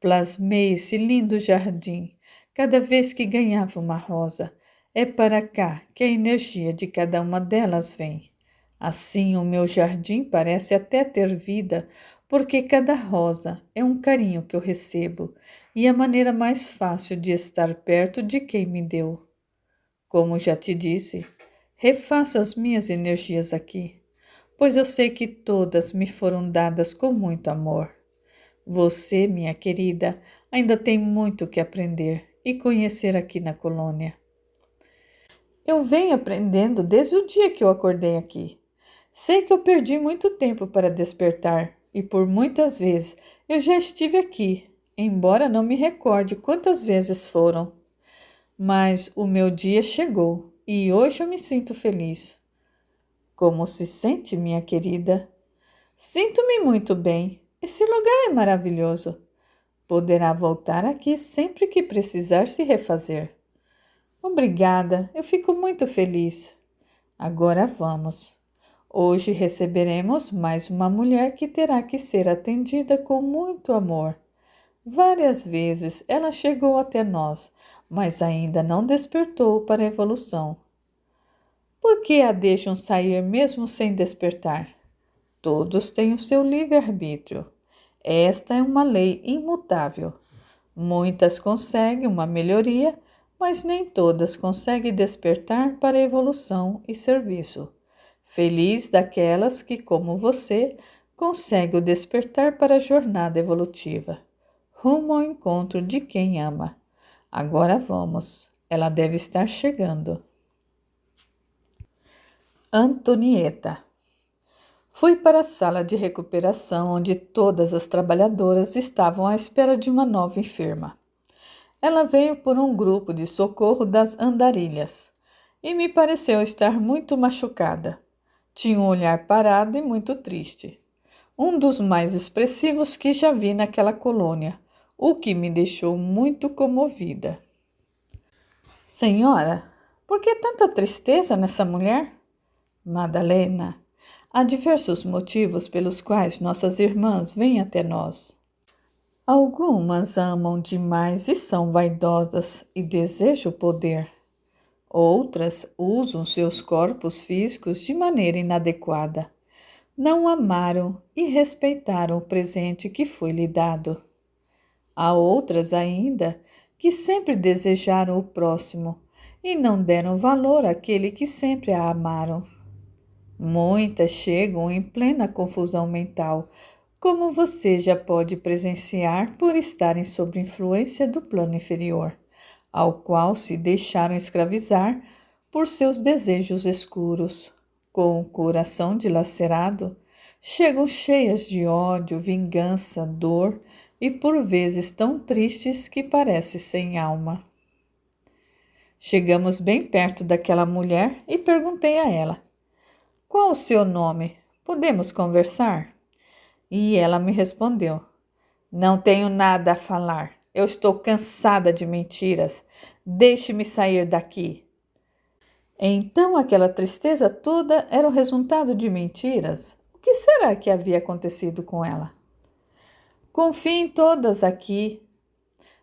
Plasmei esse lindo jardim cada vez que ganhava uma rosa. É para cá que a energia de cada uma delas vem. Assim, o meu jardim parece até ter vida, porque cada rosa é um carinho que eu recebo e a maneira mais fácil de estar perto de quem me deu. Como já te disse, refaço as minhas energias aqui, pois eu sei que todas me foram dadas com muito amor. Você, minha querida, ainda tem muito que aprender e conhecer aqui na colônia. Eu venho aprendendo desde o dia que eu acordei aqui. Sei que eu perdi muito tempo para despertar e por muitas vezes eu já estive aqui, embora não me recorde quantas vezes foram. Mas o meu dia chegou e hoje eu me sinto feliz. Como se sente, minha querida? Sinto-me muito bem. Esse lugar é maravilhoso. Poderá voltar aqui sempre que precisar se refazer. Obrigada, eu fico muito feliz. Agora vamos. Hoje receberemos mais uma mulher que terá que ser atendida com muito amor. Várias vezes ela chegou até nós, mas ainda não despertou para a evolução. Por que a deixam sair mesmo sem despertar? Todos têm o seu livre-arbítrio. Esta é uma lei imutável. Muitas conseguem uma melhoria, mas nem todas conseguem despertar para a evolução e serviço. Feliz daquelas que, como você, conseguem o despertar para a jornada evolutiva, rumo ao encontro de quem ama. Agora vamos, ela deve estar chegando. Antonieta. Fui para a sala de recuperação onde todas as trabalhadoras estavam à espera de uma nova enferma. Ela veio por um grupo de socorro das andarilhas e me pareceu estar muito machucada. Tinha um olhar parado e muito triste. Um dos mais expressivos que já vi naquela colônia, o que me deixou muito comovida. Senhora, por que tanta tristeza nessa mulher? Madalena, há diversos motivos pelos quais nossas irmãs vêm até nós. Algumas amam demais e são vaidosas e desejam poder. Outras usam seus corpos físicos de maneira inadequada. Não amaram e respeitaram o presente que foi lhe dado. Há outras ainda que sempre desejaram o próximo e não deram valor àquele que sempre a amaram. Muitas chegam em plena confusão mental, como você já pode presenciar por estarem sob influência do plano inferior, ao qual se deixaram escravizar por seus desejos escuros. Com o coração dilacerado, chegam cheias de ódio, vingança, dor e por vezes tão tristes que parece sem alma. Chegamos bem perto daquela mulher e perguntei a ela: qual o seu nome? Podemos conversar? E ela me respondeu: não tenho nada a falar. Eu estou cansada de mentiras. Deixe-me sair daqui. Então aquela tristeza toda era o resultado de mentiras? O que será que havia acontecido com ela? Confie em todas aqui.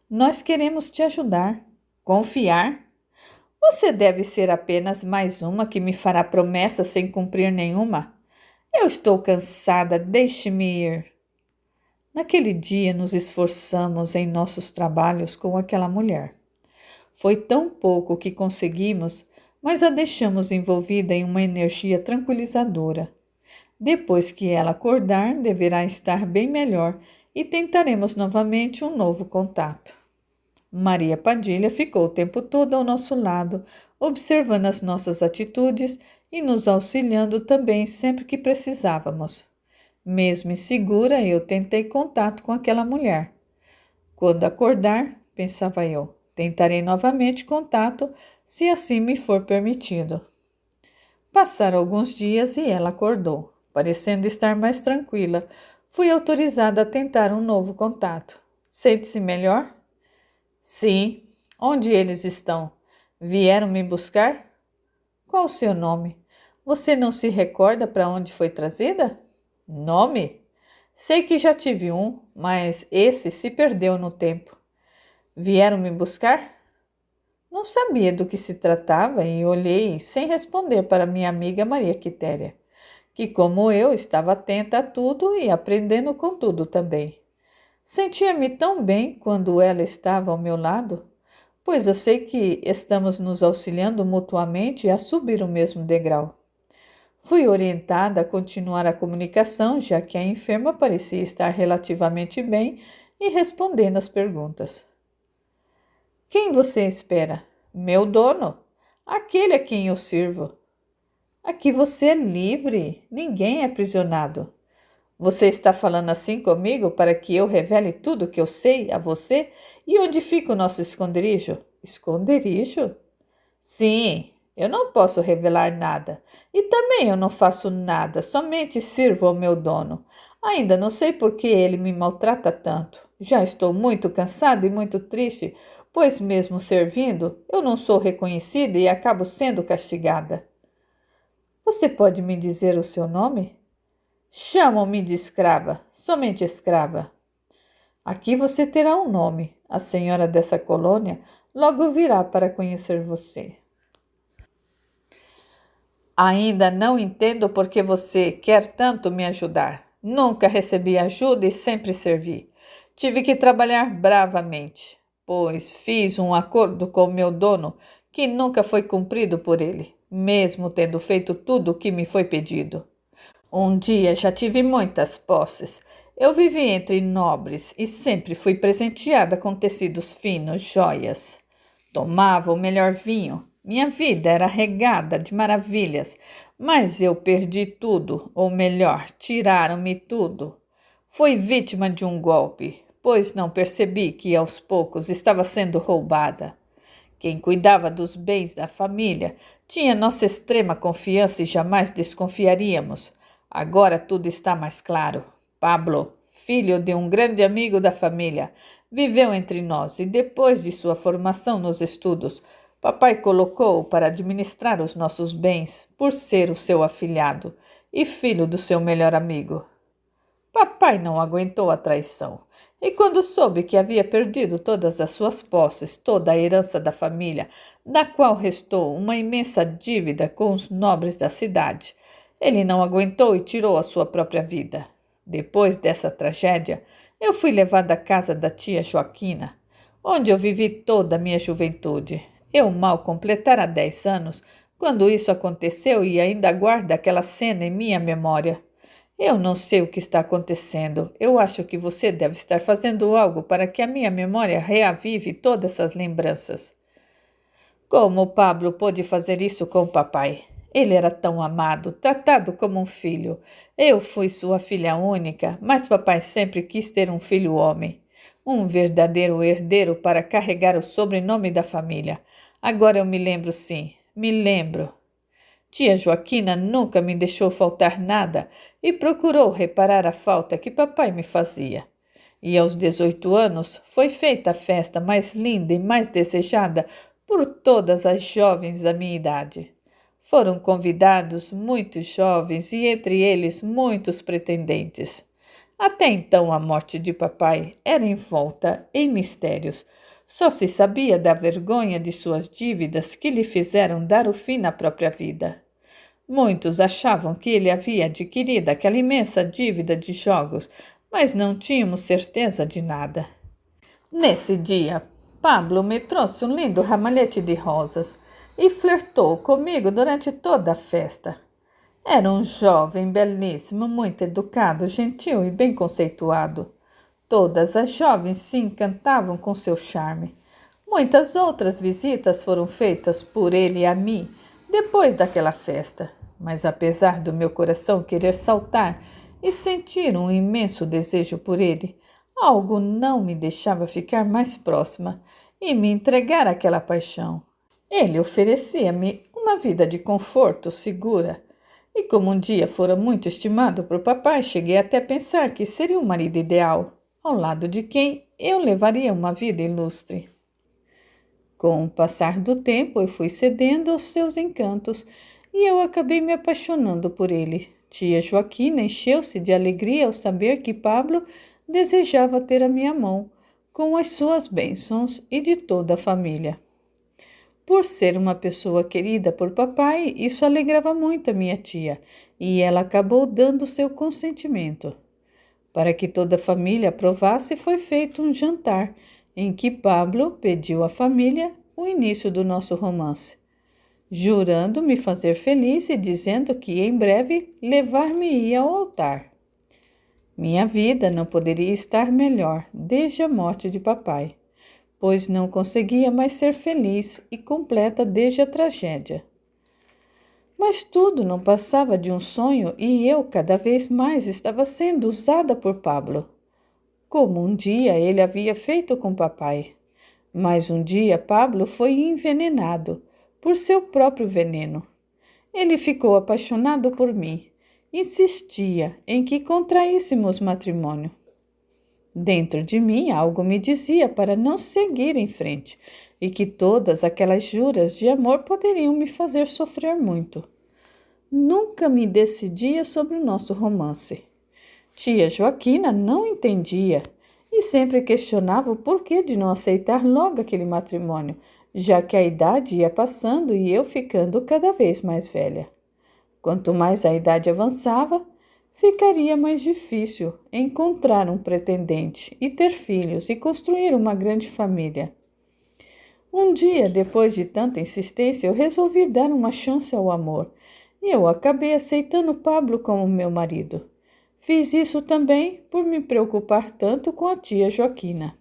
Nós queremos te ajudar. Confiar? Você deve ser apenas mais uma que me fará promessas sem cumprir nenhuma. Eu estou cansada, deixe-me ir. Naquele dia nos esforçamos em nossos trabalhos com aquela mulher. Foi tão pouco que conseguimos, mas a deixamos envolvida em uma energia tranquilizadora. Depois que ela acordar, deverá estar bem melhor e tentaremos novamente um novo contato. Maria Padilha ficou o tempo todo ao nosso lado, observando as nossas atitudes e nos auxiliando também sempre que precisávamos. Mesmo insegura, eu tentei contato com aquela mulher. Quando acordar, pensava eu, tentarei novamente contato, se assim me for permitido. Passaram alguns dias e ela acordou, parecendo estar mais tranquila. Fui autorizada a tentar um novo contato. Sente-se melhor? Sim. Onde eles estão? Vieram me buscar? Qual o seu nome? Você não se recorda para onde foi trazida? Nome? Sei que já tive um, mas esse se perdeu no tempo. Vieram me buscar? Não sabia do que se tratava e olhei sem responder para minha amiga Maria Quitéria, que, como eu, estava atenta a tudo e aprendendo com tudo também. Sentia-me tão bem quando ela estava ao meu lado, pois eu sei que estamos nos auxiliando mutuamente a subir o mesmo degrau. Fui orientada a continuar a comunicação, já que a enferma parecia estar relativamente bem e respondendo às perguntas. Quem você espera? Meu dono, aquele a quem eu sirvo. Aqui você é livre, ninguém é aprisionado. Você está falando assim comigo para que eu revele tudo o que eu sei a você? E onde fica o nosso esconderijo? Esconderijo? Sim, eu não posso revelar nada. E também eu não faço nada, somente sirvo ao meu dono. Ainda não sei por que ele me maltrata tanto. Já estou muito cansada e muito triste, pois mesmo servindo, eu não sou reconhecida e acabo sendo castigada. Você pode me dizer o seu nome? Chamam-me de escrava, somente escrava. Aqui você terá um nome. A senhora dessa colônia logo virá para conhecer você. Ainda não entendo por que você quer tanto me ajudar. Nunca recebi ajuda e sempre servi. Tive que trabalhar bravamente, pois fiz um acordo com meu dono que nunca foi cumprido por ele, mesmo tendo feito tudo o que me foi pedido. Um dia já tive muitas posses. Eu vivi entre nobres e sempre fui presenteada com tecidos finos, joias. Tomava o melhor vinho. Minha vida era regada de maravilhas, mas eu perdi tudo, ou melhor, tiraram-me tudo. Fui vítima de um golpe, pois não percebi que aos poucos estava sendo roubada. Quem cuidava dos bens da família tinha nossa extrema confiança e jamais desconfiaríamos. Agora tudo está mais claro. Pablo, filho de um grande amigo da família, viveu entre nós e depois de sua formação nos estudos, papai colocou-o para administrar os nossos bens por ser o seu afilhado e filho do seu melhor amigo. Papai não aguentou a traição e quando soube que havia perdido todas as suas posses, toda a herança da família, da qual restou uma imensa dívida com os nobres da cidade, ele não aguentou e tirou a sua própria vida. Depois dessa tragédia, eu fui levada à casa da tia Joaquina, onde eu vivi toda a minha juventude. Eu mal completara 10 anos quando isso aconteceu e ainda guardo aquela cena em minha memória. Eu não sei o que está acontecendo. Eu acho que você deve estar fazendo algo para que a minha memória reavive todas essas lembranças. Como o Pablo pôde fazer isso com o papai? Ele era tão amado, tratado como um filho. Eu fui sua filha única, mas papai sempre quis ter um filho homem. Um verdadeiro herdeiro para carregar o sobrenome da família. Agora eu me lembro, sim, me lembro. Tia Joaquina nunca me deixou faltar nada e procurou reparar a falta que papai me fazia. E aos 18 anos foi feita a festa mais linda e mais desejada por todas as jovens da minha idade. Foram convidados muitos jovens e entre eles muitos pretendentes. Até então a morte de papai era envolta em mistérios. Só se sabia da vergonha de suas dívidas que lhe fizeram dar o fim na própria vida. Muitos achavam que ele havia adquirido aquela imensa dívida de jogos, mas não tínhamos certeza de nada. Nesse dia, Pablo me trouxe um lindo ramalhete de rosas e flertou comigo durante toda a festa. Era um jovem belíssimo, muito educado, gentil e bem conceituado. Todas as jovens se encantavam com seu charme. Muitas outras visitas foram feitas por ele a mim depois daquela festa, mas apesar do meu coração querer saltar e sentir um imenso desejo por ele, algo não me deixava ficar mais próxima e me entregar àquela paixão. Ele oferecia-me uma vida de conforto segura, e como um dia fora muito estimado por papai, cheguei até a pensar que seria um marido ideal, ao lado de quem eu levaria uma vida ilustre. Com o passar do tempo, eu fui cedendo aos seus encantos e eu acabei me apaixonando por ele. Tia Joaquina encheu-se de alegria ao saber que Pablo desejava ter a minha mão, com as suas bênçãos e de toda a família. Por ser uma pessoa querida por papai, isso alegrava muito a minha tia, e ela acabou dando seu consentimento. Para que toda a família aprovasse, foi feito um jantar, em que Pablo pediu à família o início do nosso romance, jurando me fazer feliz e dizendo que em breve levar-me-ia ao altar. Minha vida não poderia estar melhor desde a morte de papai, pois não conseguia mais ser feliz e completa desde a tragédia. Mas tudo não passava de um sonho e eu cada vez mais estava sendo usada por Pablo, como um dia ele havia feito com papai. Mas um dia Pablo foi envenenado por seu próprio veneno. Ele ficou apaixonado por mim, insistia em que contraíssemos matrimônio. Dentro de mim algo me dizia para não seguir em frente e que todas aquelas juras de amor poderiam me fazer sofrer muito. Nunca me decidia sobre o nosso romance. Tia Joaquina não entendia e sempre questionava o porquê de não aceitar logo aquele matrimônio, já que a idade ia passando e eu ficando cada vez mais velha. Quanto mais a idade avançava, ficaria mais difícil encontrar um pretendente e ter filhos e construir uma grande família. Um dia, depois de tanta insistência, eu resolvi dar uma chance ao amor e eu acabei aceitando Pablo como meu marido. Fiz isso também por me preocupar tanto com a tia Joaquina.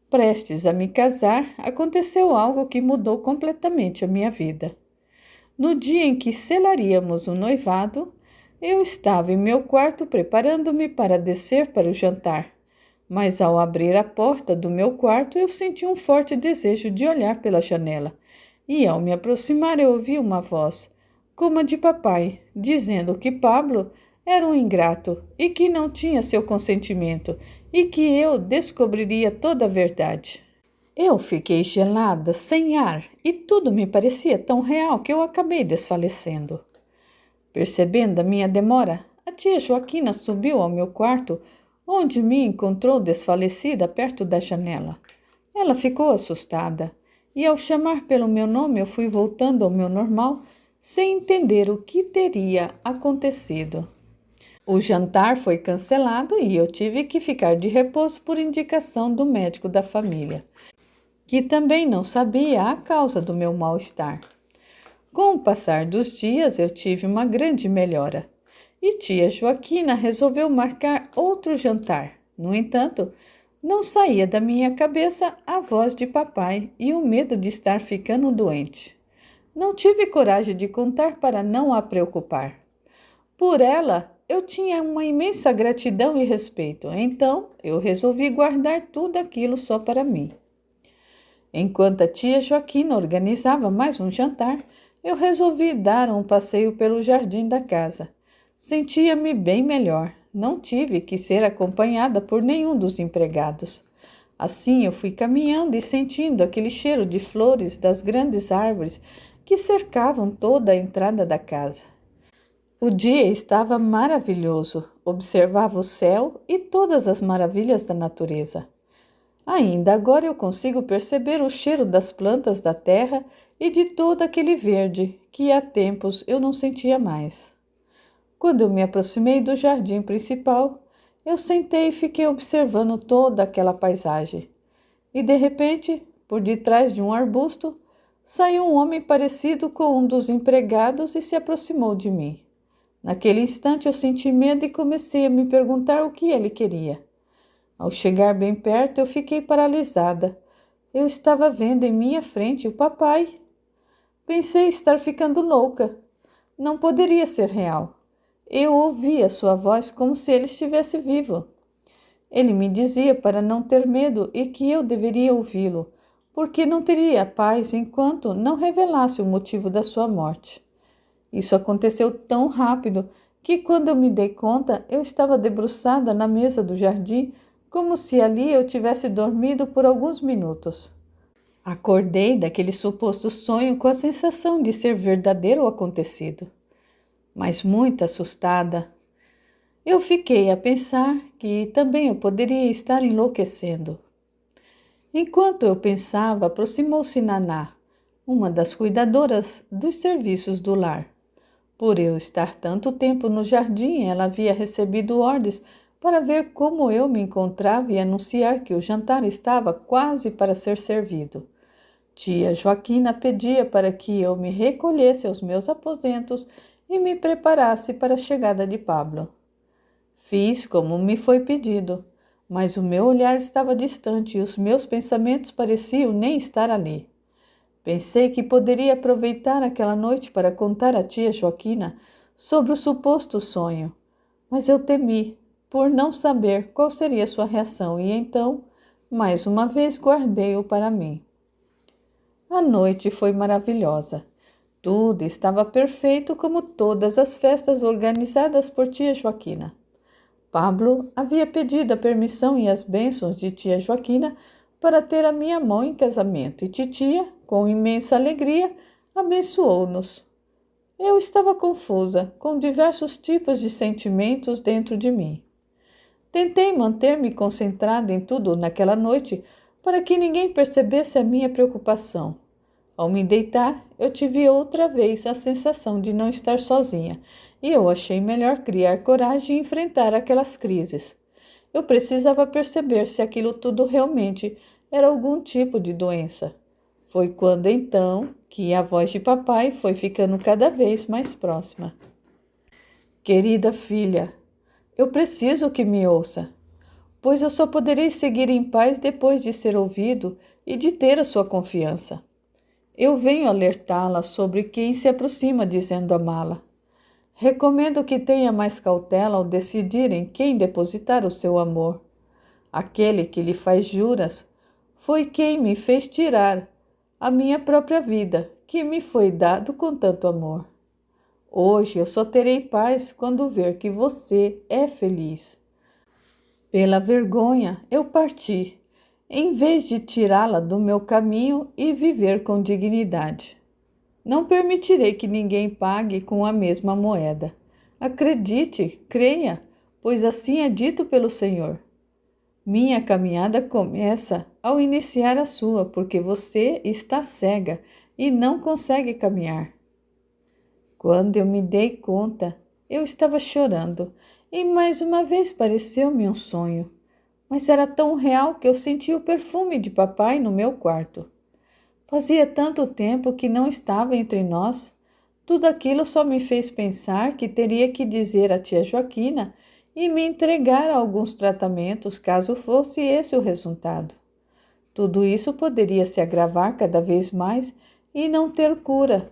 Prestes a me casar, aconteceu algo que mudou completamente a minha vida. No dia em que selaríamos o noivado, eu estava em meu quarto preparando-me para descer para o jantar, mas ao abrir a porta do meu quarto eu senti um forte desejo de olhar pela janela, e ao me aproximar eu ouvi uma voz, como a de papai, dizendo que Pablo era um ingrato e que não tinha seu consentimento e que eu descobriria toda a verdade. Eu fiquei gelada, sem ar, e tudo me parecia tão real que eu acabei desfalecendo. Percebendo a minha demora, a tia Joaquina subiu ao meu quarto, onde me encontrou desfalecida perto da janela. Ela ficou assustada, e ao chamar pelo meu nome eu fui voltando ao meu normal, sem entender o que teria acontecido. O jantar foi cancelado e eu tive que ficar de repouso por indicação do médico da família, que também não sabia a causa do meu mal-estar. Com o passar dos dias, eu tive uma grande melhora e tia Joaquina resolveu marcar outro jantar. No entanto, não saía da minha cabeça a voz de papai e o medo de estar ficando doente. Não tive coragem de contar para não a preocupar. Por ela, eu tinha uma imensa gratidão e respeito, então eu resolvi guardar tudo aquilo só para mim. Enquanto a tia Joaquina organizava mais um jantar, eu resolvi dar um passeio pelo jardim da casa. Sentia-me bem melhor. Não tive que ser acompanhada por nenhum dos empregados. Assim eu fui caminhando e sentindo aquele cheiro de flores das grandes árvores que cercavam toda a entrada da casa. O dia estava maravilhoso. Observava o céu e todas as maravilhas da natureza. Ainda agora eu consigo perceber o cheiro das plantas da terra e de todo aquele verde que há tempos eu não sentia mais. Quando eu me aproximei do jardim principal, eu sentei e fiquei observando toda aquela paisagem. E de repente, por detrás de um arbusto, saiu um homem parecido com um dos empregados e se aproximou de mim. Naquele instante eu senti medo e comecei a me perguntar o que ele queria. Ao chegar bem perto, eu fiquei paralisada. Eu estava vendo em minha frente o papai. Pensei estar ficando louca. Não poderia ser real. Eu ouvia sua voz como se ele estivesse vivo. Ele me dizia para não ter medo e que eu deveria ouvi-lo, porque não teria paz enquanto não revelasse o motivo da sua morte. Isso aconteceu tão rápido que, quando eu me dei conta, eu estava debruçada na mesa do jardim, como se ali eu tivesse dormido por alguns minutos. Acordei daquele suposto sonho com a sensação de ser verdadeiro o acontecido, mas muito assustada. Eu fiquei a pensar que também eu poderia estar enlouquecendo. Enquanto eu pensava, aproximou-se Naná, uma das cuidadoras dos serviços do lar. Por eu estar tanto tempo no jardim, ela havia recebido ordens para ver como eu me encontrava e anunciar que o jantar estava quase para ser servido. Tia Joaquina pedia para que eu me recolhesse aos meus aposentos e me preparasse para a chegada de Pablo. Fiz como me foi pedido, mas o meu olhar estava distante e os meus pensamentos pareciam nem estar ali. Pensei que poderia aproveitar aquela noite para contar à tia Joaquina sobre o suposto sonho, mas eu temi por não saber qual seria sua reação e então, mais uma vez, guardei-o para mim. A noite foi maravilhosa. Tudo estava perfeito como todas as festas organizadas por tia Joaquina. Pablo havia pedido a permissão e as bênçãos de tia Joaquina para ter a minha mão em casamento e titia, com imensa alegria, abençoou-nos. Eu estava confusa, com diversos tipos de sentimentos dentro de mim. Tentei manter-me concentrada em tudo naquela noite para que ninguém percebesse a minha preocupação. Ao me deitar, eu tive outra vez a sensação de não estar sozinha e eu achei melhor criar coragem e enfrentar aquelas crises. Eu precisava perceber se aquilo tudo realmente era algum tipo de doença. Foi quando então que a voz de papai foi ficando cada vez mais próxima. Querida filha, eu preciso que me ouça, pois eu só poderei seguir em paz depois de ser ouvido e de ter a sua confiança. Eu venho alertá-la sobre quem se aproxima dizendo amá-la. Recomendo que tenha mais cautela ao decidir em quem depositar o seu amor. Aquele que lhe faz juras foi quem me fez tirar a minha própria vida, que me foi dado com tanto amor. Hoje eu só terei paz quando ver que você é feliz. Pela vergonha eu parti, em vez de tirá-la do meu caminho e viver com dignidade. Não permitirei que ninguém pague com a mesma moeda. Acredite, creia, pois assim é dito pelo Senhor. Minha caminhada começa ao iniciar a sua, porque você está cega e não consegue caminhar. Quando eu me dei conta, eu estava chorando e mais uma vez pareceu-me um sonho. Mas era tão real que eu senti o perfume de papai no meu quarto. Fazia tanto tempo que não estava entre nós. Tudo aquilo só me fez pensar que teria que dizer à tia Joaquina e me entregar a alguns tratamentos, caso fosse esse o resultado. Tudo isso poderia se agravar cada vez mais e não ter cura.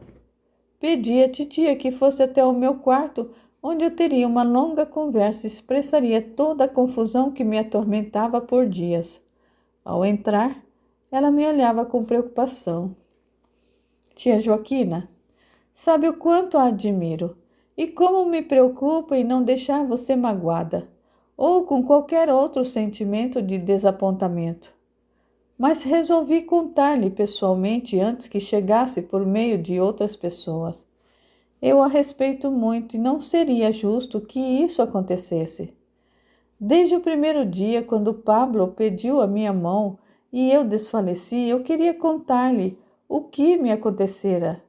Pedi à titia que fosse até o meu quarto, onde eu teria uma longa conversa e expressaria toda a confusão que me atormentava por dias. Ao entrar, ela me olhava com preocupação. Tia Joaquina, Sabe o quanto a admiro e como me preocupo em não deixar você magoada ou com qualquer outro sentimento de desapontamento. Mas resolvi contar-lhe pessoalmente antes que chegasse por meio de outras pessoas. Eu a respeito muito e não seria justo que isso acontecesse. Desde o primeiro dia, quando Pablo pediu a minha mão e eu desfaleci, eu queria contar-lhe o que me acontecera.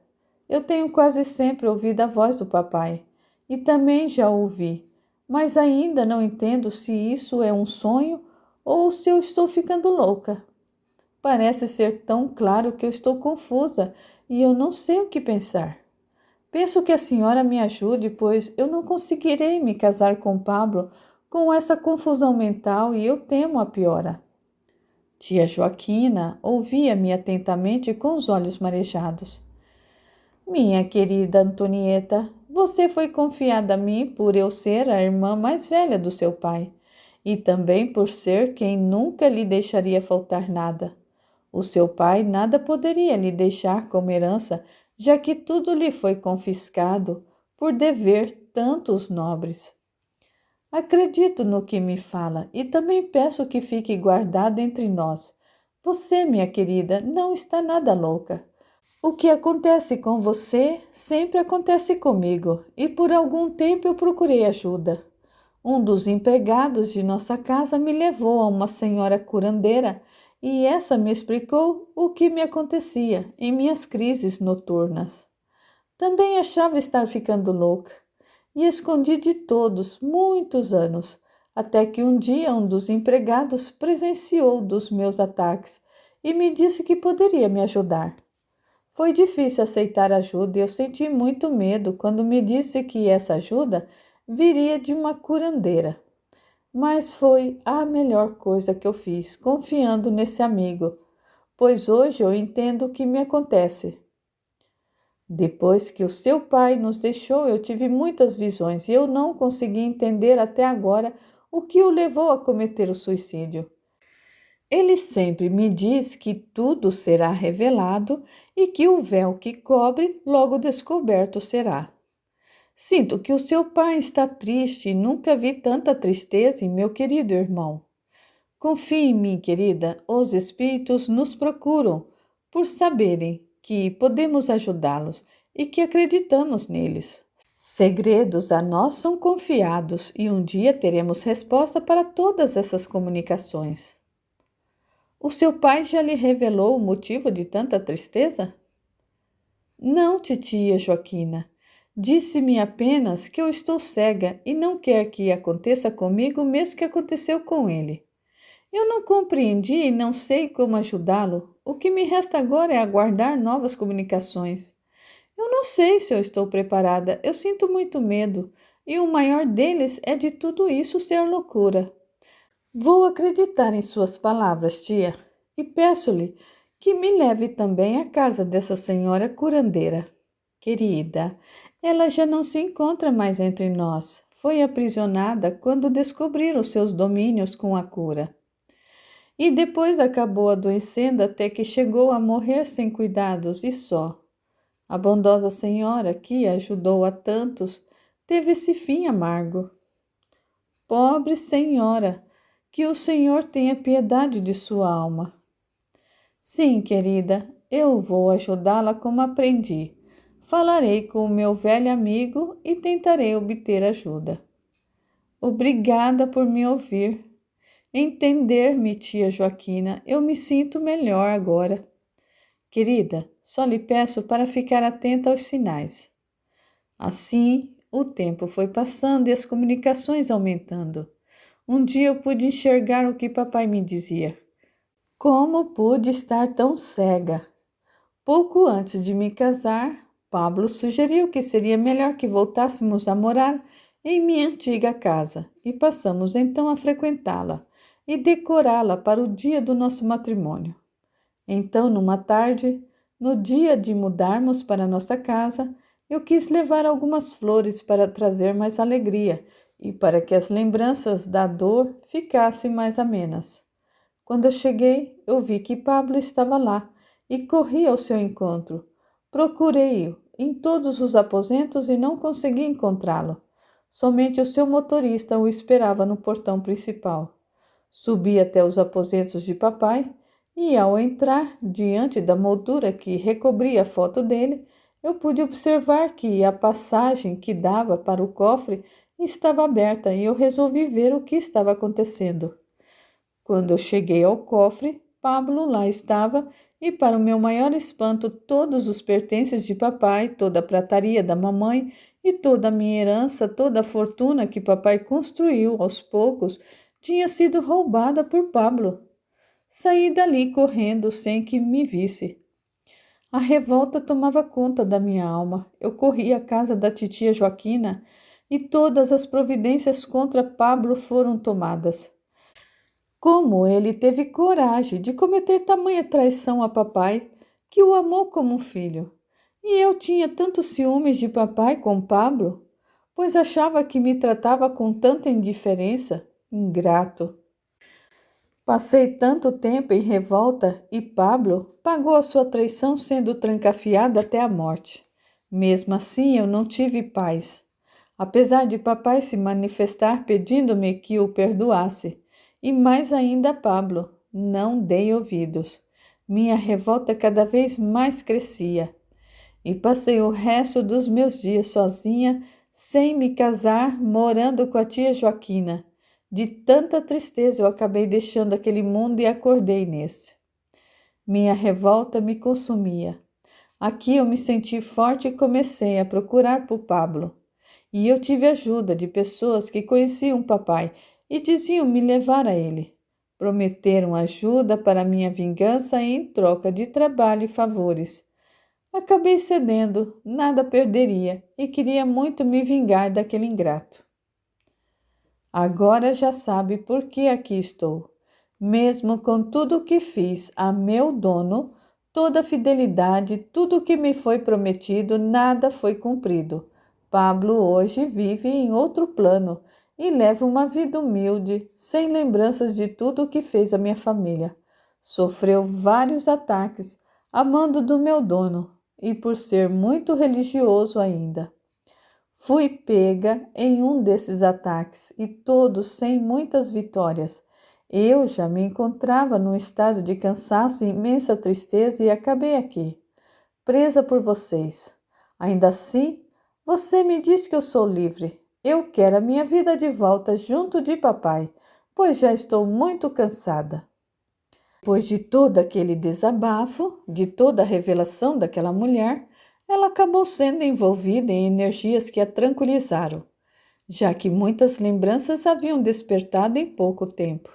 Eu tenho quase sempre ouvido a voz do papai e também já ouvi, mas ainda não entendo se isso é um sonho ou se eu estou ficando louca. Parece ser tão claro que eu estou confusa e eu não sei o que pensar. Penso que a senhora me ajude, pois eu não conseguirei me casar com Pablo com essa confusão mental e eu temo a piora. Tia Joaquina ouvia-me atentamente com os olhos marejados. Minha querida Antonieta, você foi confiada a mim por eu ser a irmã mais velha do seu pai e também por ser quem nunca lhe deixaria faltar nada. O seu pai nada poderia lhe deixar como herança, já que tudo lhe foi confiscado por dever tantos nobres. Acredito no que me fala e também peço que fique guardado entre nós. Você, minha querida, não está nada louca. O que acontece com você sempre acontece comigo e por algum tempo eu procurei ajuda. Um dos empregados de nossa casa me levou a uma senhora curandeira e essa me explicou o que me acontecia em minhas crises noturnas. Também achava estar ficando louca e escondi de todos muitos anos, até que um dia um dos empregados presenciou dos meus ataques e me disse que poderia me ajudar. Foi difícil aceitar ajuda e eu senti muito medo quando me disse que essa ajuda viria de uma curandeira. Mas foi a melhor coisa que eu fiz, confiando nesse amigo, pois hoje eu entendo o que me acontece. Depois que o seu pai nos deixou, eu tive muitas visões e eu não consegui entender até agora o que o levou a cometer o suicídio. Ele sempre me diz que tudo será revelado e que o véu que cobre logo descoberto será. Sinto que o seu pai está triste e nunca vi tanta tristeza em meu querido irmão. Confie em mim, querida, os espíritos nos procuram por saberem que podemos ajudá-los e que acreditamos neles. Segredos a nós são confiados e um dia teremos resposta para todas essas comunicações. O seu pai já lhe revelou o motivo de tanta tristeza? Não, titia Joaquina. Disse-me apenas que eu estou cega e não quer que aconteça comigo o mesmo que aconteceu com ele. Eu não compreendi e não sei como ajudá-lo. O que me resta agora é aguardar novas comunicações. Eu não sei se eu estou preparada, eu sinto muito medo, e o maior deles é de tudo isso ser loucura. Vou acreditar em suas palavras, tia, e peço-lhe que me leve também à casa dessa senhora curandeira. Querida, ela já não se encontra mais entre nós. Foi aprisionada quando descobriram seus domínios com a cura. E depois acabou adoecendo até que chegou a morrer sem cuidados e só. A bondosa senhora, que ajudou a tantos, teve esse fim amargo. Pobre senhora, que o Senhor tenha piedade de sua alma. Sim, querida, eu vou ajudá-la como aprendi. Falarei com o meu velho amigo e tentarei obter ajuda. Obrigada por me ouvir. Entender-me, tia Joaquina, eu me sinto melhor agora. Querida, só lhe peço para ficar atenta aos sinais. Assim, o tempo foi passando e as comunicações aumentando. Um dia eu pude enxergar o que papai me dizia. Como pude estar tão cega? Pouco antes de me casar, Pablo sugeriu que seria melhor que voltássemos a morar em minha antiga casa e passamos então a frequentá-la e decorá-la para o dia do nosso matrimônio. Então, numa tarde, no dia de mudarmos para nossa casa, eu quis levar algumas flores para trazer mais alegria e para que as lembranças da dor ficassem mais amenas. Quando eu cheguei, eu vi que Pablo estava lá e corri ao seu encontro. Procurei-o em todos os aposentos e não consegui encontrá-lo. Somente o seu motorista o esperava no portão principal. Subi até os aposentos de papai e, ao entrar diante da moldura que recobria a foto dele, eu pude observar que a passagem que dava para o cofre estava aberta e eu resolvi ver o que estava acontecendo. Quando eu cheguei ao cofre, Pablo lá estava e, para o meu maior espanto, todos os pertences de papai, toda a prataria da mamãe e toda a minha herança, toda a fortuna que papai construiu aos poucos, tinha sido roubada por Pablo. Saí dali correndo sem que me visse. A revolta tomava conta da minha alma. Eu corri à casa da titia Joaquina e todas as providências contra Pablo foram tomadas. Como ele teve coragem de cometer tamanha traição a papai, que o amou como um filho? E eu tinha tantos ciúmes de papai com Pablo, pois achava que me tratava com tanta indiferença. Ingrato. Passei tanto tempo em revolta e Pablo pagou a sua traição sendo trancafiado até a morte. Mesmo assim, eu não tive paz. Apesar de papai se manifestar pedindo-me que o perdoasse, e mais ainda Pablo, não dei ouvidos. Minha revolta cada vez mais crescia. E passei o resto dos meus dias sozinha, sem me casar, morando com a tia Joaquina. De tanta tristeza eu acabei deixando aquele mundo e acordei nesse. Minha revolta me consumia. Aqui eu me senti forte e comecei a procurar por Pablo. E eu tive ajuda de pessoas que conheciam papai e diziam me levar a ele. Prometeram ajuda para minha vingança em troca de trabalho e favores. Acabei cedendo, nada perderia e queria muito me vingar daquele ingrato. Agora já sabe por que aqui estou. Mesmo com tudo o que fiz a meu dono, toda a fidelidade, tudo o que me foi prometido, nada foi cumprido. Pablo hoje vive em outro plano e leva uma vida humilde, sem lembranças de tudo o que fez a minha família. Sofreu vários ataques, amando do meu dono, e por ser muito religioso ainda. Fui pega em um desses ataques e todos sem muitas vitórias. Eu já me encontrava num estado de cansaço e imensa tristeza e acabei aqui, presa por vocês. Ainda assim, você me diz que eu sou livre. Eu quero a minha vida de volta junto de papai, pois já estou muito cansada. Depois de todo aquele desabafo, de toda a revelação daquela mulher, ela acabou sendo envolvida em energias que a tranquilizaram, já que muitas lembranças haviam despertado em pouco tempo,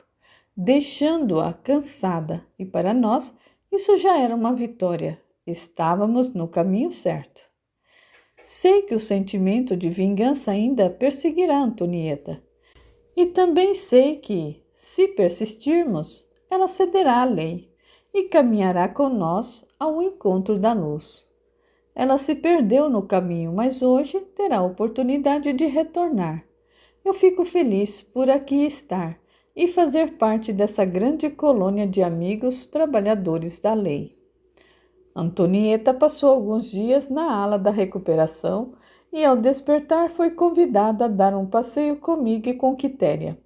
deixando-a cansada, e para nós isso já era uma vitória. Estávamos no caminho certo. Sei que o sentimento de vingança ainda perseguirá Antonieta, e também sei que, se persistirmos, ela cederá à lei e caminhará com nós ao encontro da luz. Ela se perdeu no caminho, mas hoje terá a oportunidade de retornar. Eu fico feliz por aqui estar e fazer parte dessa grande colônia de amigos trabalhadores da lei. Antonieta passou alguns dias na ala da recuperação e, ao despertar, foi convidada a dar um passeio comigo e com Quitéria.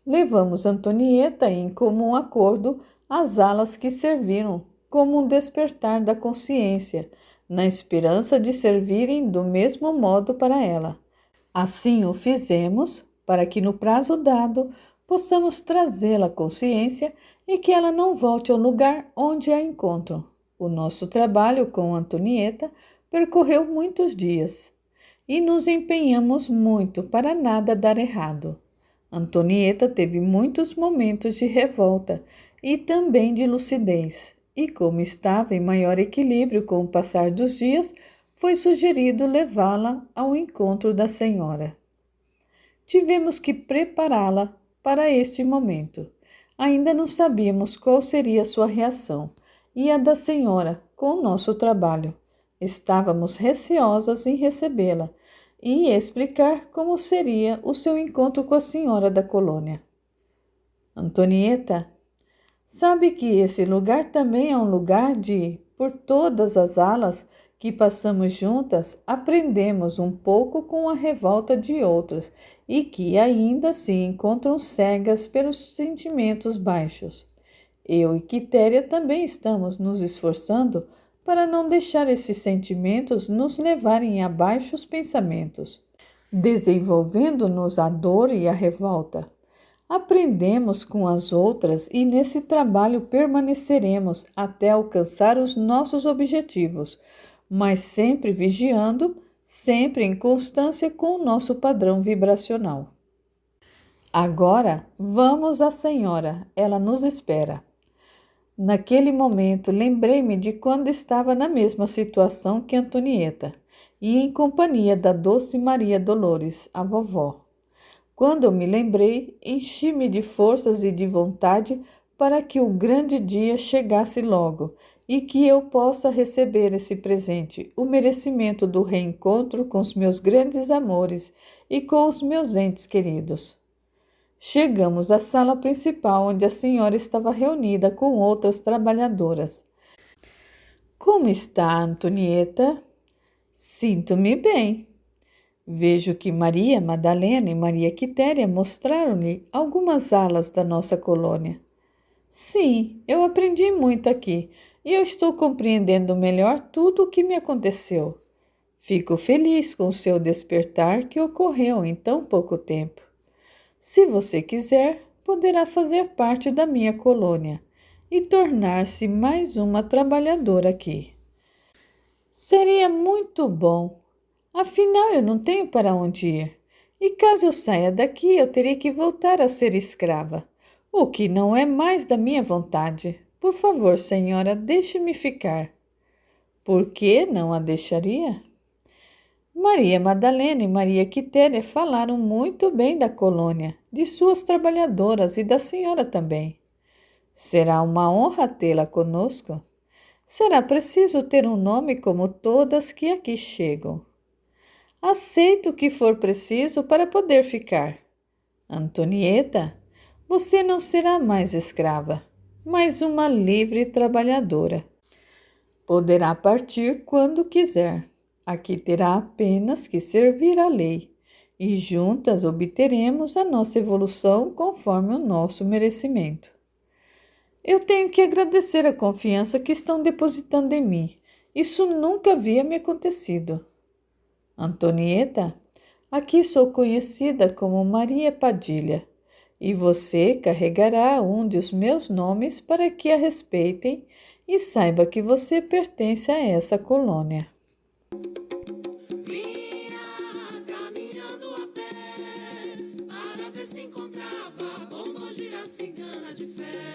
Levamos Antonieta em comum acordo às alas que serviram como um despertar da consciência, na esperança de servirem do mesmo modo para ela. Assim o fizemos, para que no prazo dado possamos trazê-la à consciência e que ela não volte ao lugar onde a encontram. O nosso trabalho com Antonieta percorreu muitos dias e nos empenhamos muito para nada dar errado. Antonieta teve muitos momentos de revolta e também de lucidez, e como estava em maior equilíbrio com o passar dos dias, foi sugerido levá-la ao encontro da senhora. Tivemos que prepará-la para este momento. Ainda não sabíamos qual seria a sua reação e a da senhora com o nosso trabalho. Estávamos receosas em recebê-la e explicar como seria o seu encontro com a senhora da colônia. Antonieta, sabe que esse lugar também é um lugar de, por todas as alas, que passamos juntas, aprendemos um pouco com a revolta de outras e que ainda se encontram cegas pelos sentimentos baixos. Eu e Quitéria também estamos nos esforçando para não deixar esses sentimentos nos levarem a baixos pensamentos, desenvolvendo-nos a dor e a revolta. Aprendemos com as outras e nesse trabalho permaneceremos até alcançar os nossos objetivos, mas sempre vigiando, sempre em constância com o nosso padrão vibracional. Agora vamos à senhora, ela nos espera. Naquele momento, lembrei-me de quando estava na mesma situação que Antonieta e em companhia da doce Maria Dolores, a vovó. Quando eu me lembrei, enchi-me de forças e de vontade para que o grande dia chegasse logo e que eu possa receber esse presente, o merecimento do reencontro com os meus grandes amores e com os meus entes queridos. Chegamos à sala principal, onde a senhora estava reunida com outras trabalhadoras. Como está, Antonieta? Sinto-me bem. Vejo que Maria Madalena e Maria Quitéria mostraram-lhe algumas alas da nossa colônia. Sim, eu aprendi muito aqui e eu estou compreendendo melhor tudo o que me aconteceu. Fico feliz com o seu despertar que ocorreu em tão pouco tempo. Se você quiser, poderá fazer parte da minha colônia e tornar-se mais uma trabalhadora aqui. Seria muito bom. Afinal, eu não tenho para onde ir. E caso eu saia daqui, eu terei que voltar a ser escrava, o que não é mais da minha vontade. Por favor, senhora, deixe-me ficar. Por que não a deixaria? Maria Madalena e Maria Quitéria falaram muito bem da colônia, de suas trabalhadoras e da senhora também. Será uma honra tê-la conosco. Será preciso ter um nome como todas que aqui chegam. Aceito o que for preciso para poder ficar. Antonieta, você não será mais escrava, mas uma livre trabalhadora. Poderá partir quando quiser. Aqui terá apenas que servir à lei, e juntas obteremos a nossa evolução conforme o nosso merecimento. Eu tenho que agradecer a confiança que estão depositando em mim. Isso nunca havia me acontecido. Antonieta, aqui sou conhecida como Maria Padilha, e você carregará um dos meus nomes para que a respeitem e saiba que você pertence a essa colônia.
Vinha caminhando a pé para ver se encontrava uma gira cigana de fé.